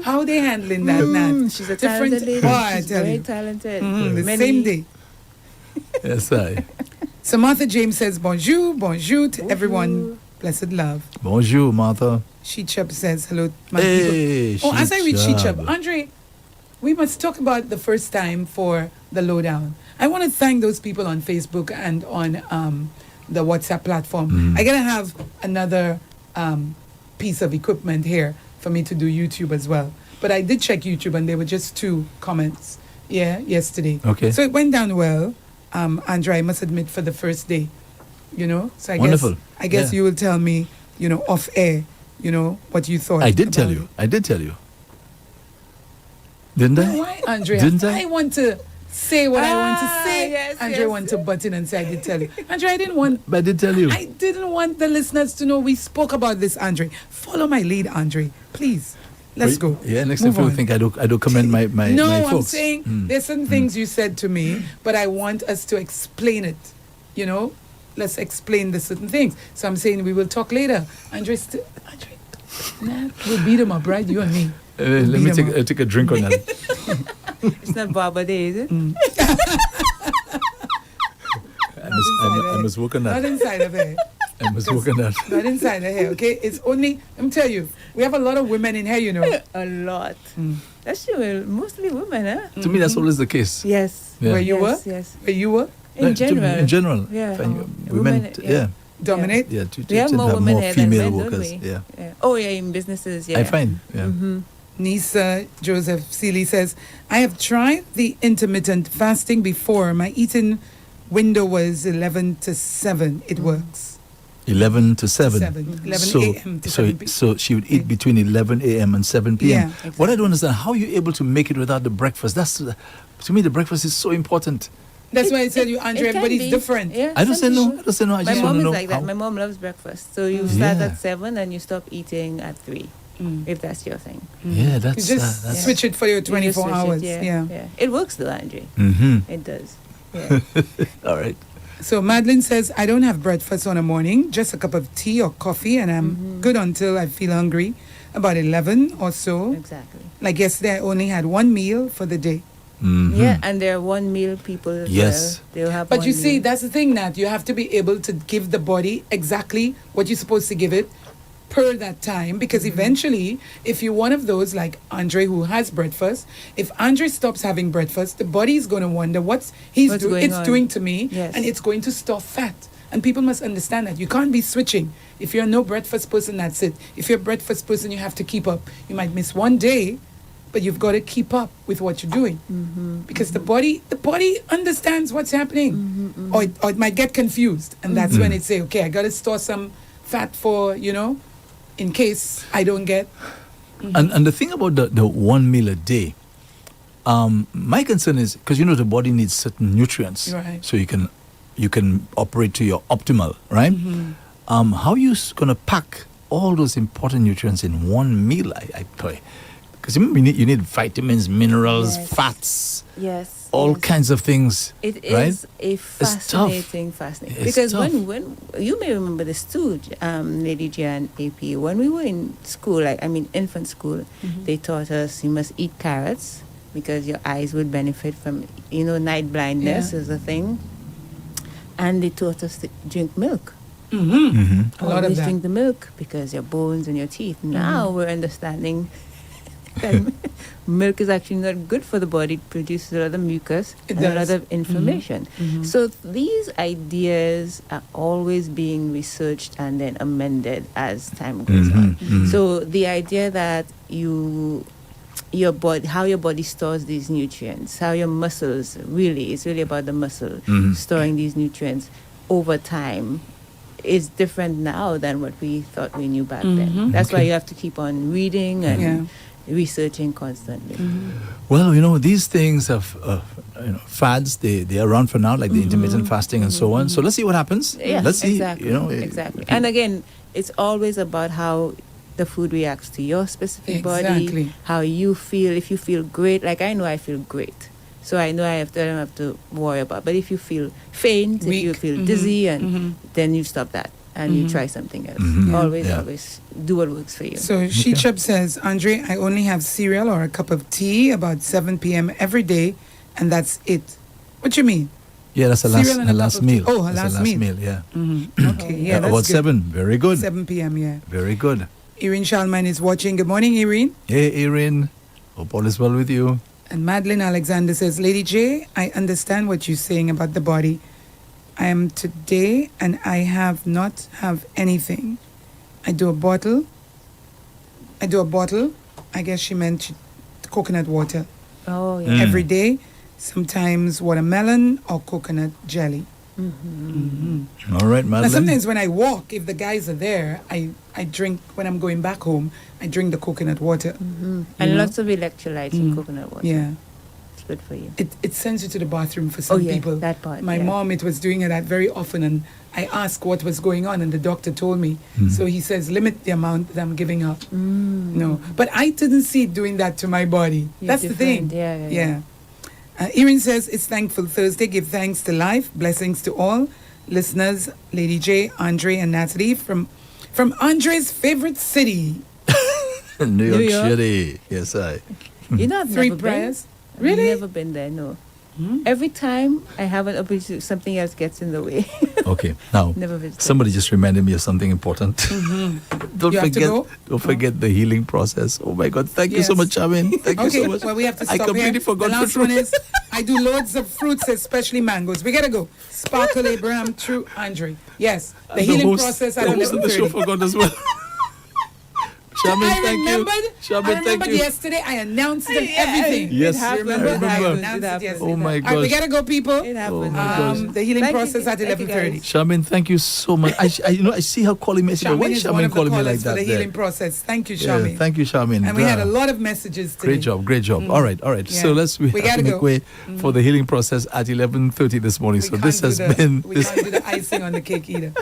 How they handling that, Nat? She's a different. talented lady. Boy, I She's tell very you. talented. The Many- same day. Yes, I. So Martha James says bonjour, bonjour to everyone. Blessed love. Bonjour, Martha. Sheechub says hello, my Hey, people. Oh, as I read Sheechub. Sheechub, Andre, we must talk about the first time for the lowdown. I want to thank those people on Facebook and on the WhatsApp platform. I gotta have another piece of equipment here for me to do YouTube as well. But I did check YouTube and there were just 2 comments. Yeah, yesterday. Okay. So it went down well, Andre, I must admit, for the first day. you know. So Wonderful. I guess Yeah. you will tell me, you know, off air, you know, what you thought. I did tell about you. it. I did tell you. Didn't I? Why, Andrea? Didn't I? I want to say what I want to say. yes, Andrea yes. want to butt in and say, I did tell you. Andrea, I didn't want... But I did tell you. I didn't want the listeners to know we spoke about this, Andre. Follow my lead, Andre. Please. Let's go. Yeah, next time Move people on. think I do commend my No, my I'm folks. saying Mm. there's some things you said to me, but I want us to explain it. You know, let's explain the certain things. So I'm saying we will talk later. Andre, nah, we'll beat him up, right? You and me. Let beat me 'em up. take a drink on that. It's not Barber Day, is it? I must work on Not that. inside of here. I must work on that. Not inside of here, okay? It's only, let me tell you, we have a lot of women in here, you know. A lot. That's true. Mostly women, huh? To me, that's always the case. Yes. Yeah. Where you Yes, were? yes. Where you were? In In general. Yeah. Women, yeah. Dominate? Yeah, We have to more have women more here than female men, don't workers. we? Yeah. Oh, yeah, in businesses, yeah. I find. Yeah. Nisa Joseph Seeley says, I have tried the intermittent fasting before. My eating window was 11 to 7. It works. 11 to 7. 11 so, a.m. to 7 p.m. So she would eat between 11 a.m. and 7 p.m. Yeah, What I don't understand, how are you able to make it without the breakfast? That's to me, the breakfast is so important. That's why I tell you, Andre, It can everybody's be. different. Yeah, I don't say some no. people- I don't say no. I My just want mom to is know like how. that. My mom loves breakfast. So you start Yeah. at 7 and you stop eating at 3, if that's your thing. Yeah, You that's just that's. switch it for your You just 24 switch it, hours. yeah. It works though, Andre. Mm-hmm. It does. Yeah. All right. So Madeline says, I don't have breakfast on a morning, just a cup of tea or coffee, and I'm good until I feel hungry, about 11 or so. Exactly. Like yesterday, I only had one meal for the day. Mhm. Yeah, and there are one meal people as Yes. well. They'll have But one you see, meal. that's the thing, Nat. You have to be able to give the body exactly what you're supposed to give it per that time, because eventually, if you're one of those like Andre who has breakfast, if Andre stops having breakfast, the body is going to wonder what's What's going it's on. doing to me, Yes. and it's going to store fat. And people must understand that you can't be switching. If you're a no breakfast person, that's it. If you're a breakfast person, you have to keep up. You might miss one day, but you've got to keep up with what you're doing, because the body understands what's happening, or it might get confused, and that's when it say, okay, I got to store some fat for, you know, in case I don't get. And the thing about the one meal a day, my concern is because you know the body needs certain nutrients, Right. so you can operate to your optimal, right? How are you gonna pack all those important nutrients in one meal? I pray, because you need vitamins, minerals, Yes. fats, Yes. all yes. kinds of things. It right? is a It's tough. fascinating. It's Because tough. when you may remember this too, Lady Jan AP, when we were in school, infant school, they taught us you must eat carrots because your eyes would benefit from, night blindness Yeah. is a thing. And they taught us to drink milk. A lot of Always that. drink the milk because your bones and your teeth. Now we're understanding that milk is actually not good for the body. It produces a lot of mucus It and a does. lot of inflammation. So these ideas are always being researched and then amended as time goes on. So the idea that your body, how your body stores these nutrients, how your muscles it's really about the muscle storing these nutrients over time is different now than what we thought we knew back then. That's why you have to keep on reading and researching constantly. Well, these things have fads. They are around for now, like the intermittent fasting and so on. So let's see what happens. Yeah, Let's see. exactly. Exactly. And again, it's always about how the food reacts to your specific body, Exactly. how you feel. If you feel great, like I know I feel great, so I know I don't have to worry about. But if you feel faint, if you Weak. feel dizzy, and then you stop that and you try something else. Always, Yeah. always do what works for you. So Sheechub says, Andre, I only have cereal or a cup of tea about 7 p.m. every day, and that's it. What you mean? Yeah, that's the Cereal and a last cup of meal. tea. Oh, her That's the last meal. Yeah. Okay, yeah, that's About good. 7. Very good. 7 p.m., yeah. Very good. Irene Shalman is watching. Good morning, Irene. Hey, Erin. Hope all is well with you. And Madeline Alexander says, Lady J, I understand what you're saying about the body. I am today and I have not have anything. I do a bottle. I guess she meant coconut water Oh yeah. every day. Sometimes watermelon or coconut jelly. All right, Now, Madeline. sometimes when I walk, if the guys are there, I drink, when I'm going back home, I drink the coconut water. And lots of electrolytes in coconut water. Yeah. It's good for you. It sends you to the bathroom for some yeah, people. that part, My yeah. mom, it was doing that very often, and I asked what was going on, and the doctor told me. So he says, limit the amount that I'm giving up. No, but I didn't see it doing that to my body. You're That's the thing. different. Yeah. Erin says, it's Thankful Thursday. Give thanks to life. Blessings to all listeners, Lady J, Andre, and Natalie from Andre's favorite city. New York York? City. Yes, I. You know, I've Three never prayers. been. Really? I've never been there, no. Every time I have an opportunity, something else gets in the way. Okay, now Never visited. somebody just reminded me of something important. Don't You have to forget, go? don't forget the healing process. Oh my God! Thank you so Yes. much, Charmin. Thank you Okay, so much. well, we have to I stop completely here. forgot the last the one fruit. is, I do loads of fruits, especially mangoes. We gotta go. Sparkle Abraham, True Andre. Yes, the healing process at the host of the show 11:30. forgot as well. Charmin, I thank you. remembered. Charmin, I thank remembered you. yesterday. I announced it and everything. Yes, It I happened. Remember? remember. I It announced happened. it yesterday. Oh my All right, we gosh. gotta go, people. It happened. Oh my gosh. The healing Thank you. process at Thank you, 11:30. guys. Charmin, thank you so much. I see her calling me. I said, why Charmin is is one Charmin of the calling me like callers for that? the there? healing process. Thank you, Yeah, Charmin. thank you, Charmin. And we had a Duh. lot of messages today. Great job. All right. Yeah. So we We have gotta to make go. way for the healing process at 11:30 this morning. We So can't this do has the- been We this. can't do the icing on the cake either.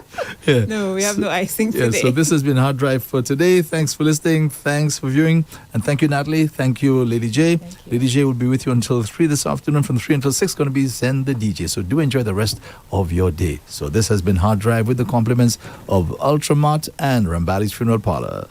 Yeah. No, we have no icing Yeah, today. so this has been Harddrive for today. Thanks for listening. Thanks for viewing. And thank you, Natalie. Thank you, Lady J. Lady J will be with you until 3 this afternoon. From 3 until 6, going to be Zen the DJ. So do enjoy the rest of your day. So this has been Harddrive with the compliments of Ultramart and Rambali's Funeral Parlor.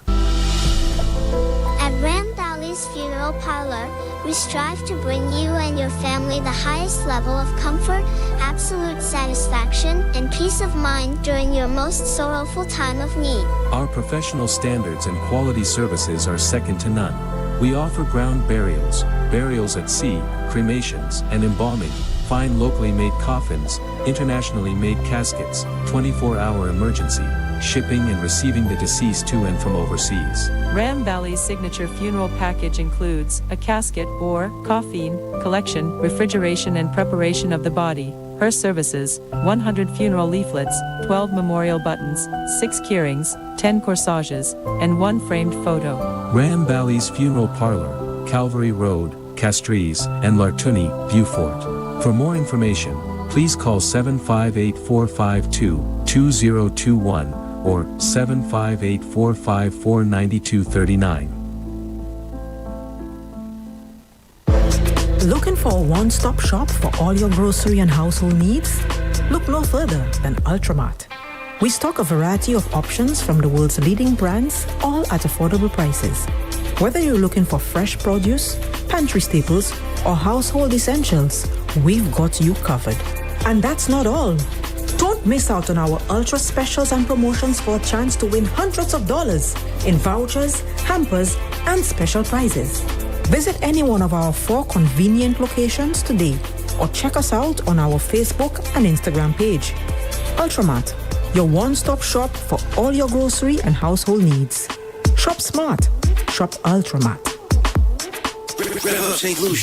At Randalli's Funeral Parlor, we strive to bring you and your family the highest level of comfort, absolute satisfaction, and peace of mind during your most sorrowful time of need. Our professional standards and quality services are second to none. We offer ground burials, burials at sea, cremations, and embalming, fine locally made coffins, internationally made caskets, 24-hour emergency, shipping and receiving the deceased to and from overseas. Ram Valley's signature funeral package includes a casket or coffin collection, refrigeration and preparation of the body, her services, 100 funeral leaflets, 12 memorial buttons, 6 keyrings, 10 corsages, and 1 framed photo. Ram Valley's Funeral Parlor, Calvary Road, Castries, and Lartuni, Beaufort. For more information, please call 758-452-2021 or 758-454-9239. Looking for a one-stop shop for all your grocery and household needs? Look no further than Ultramart. We stock a variety of options from the world's leading brands, all at affordable prices. Whether you're looking for fresh produce, pantry staples, or household essentials, we've got you covered. And that's not all. Don't miss out on our ultra specials and promotions for a chance to win hundreds of dollars in vouchers, hampers, and special prizes. Visit any one of our 4 convenient locations today or check us out on our Facebook and Instagram page. Ultramart, your one-stop shop for all your grocery and household needs. Shop smart. Shop Ultramart. REV-UP St. Lucia.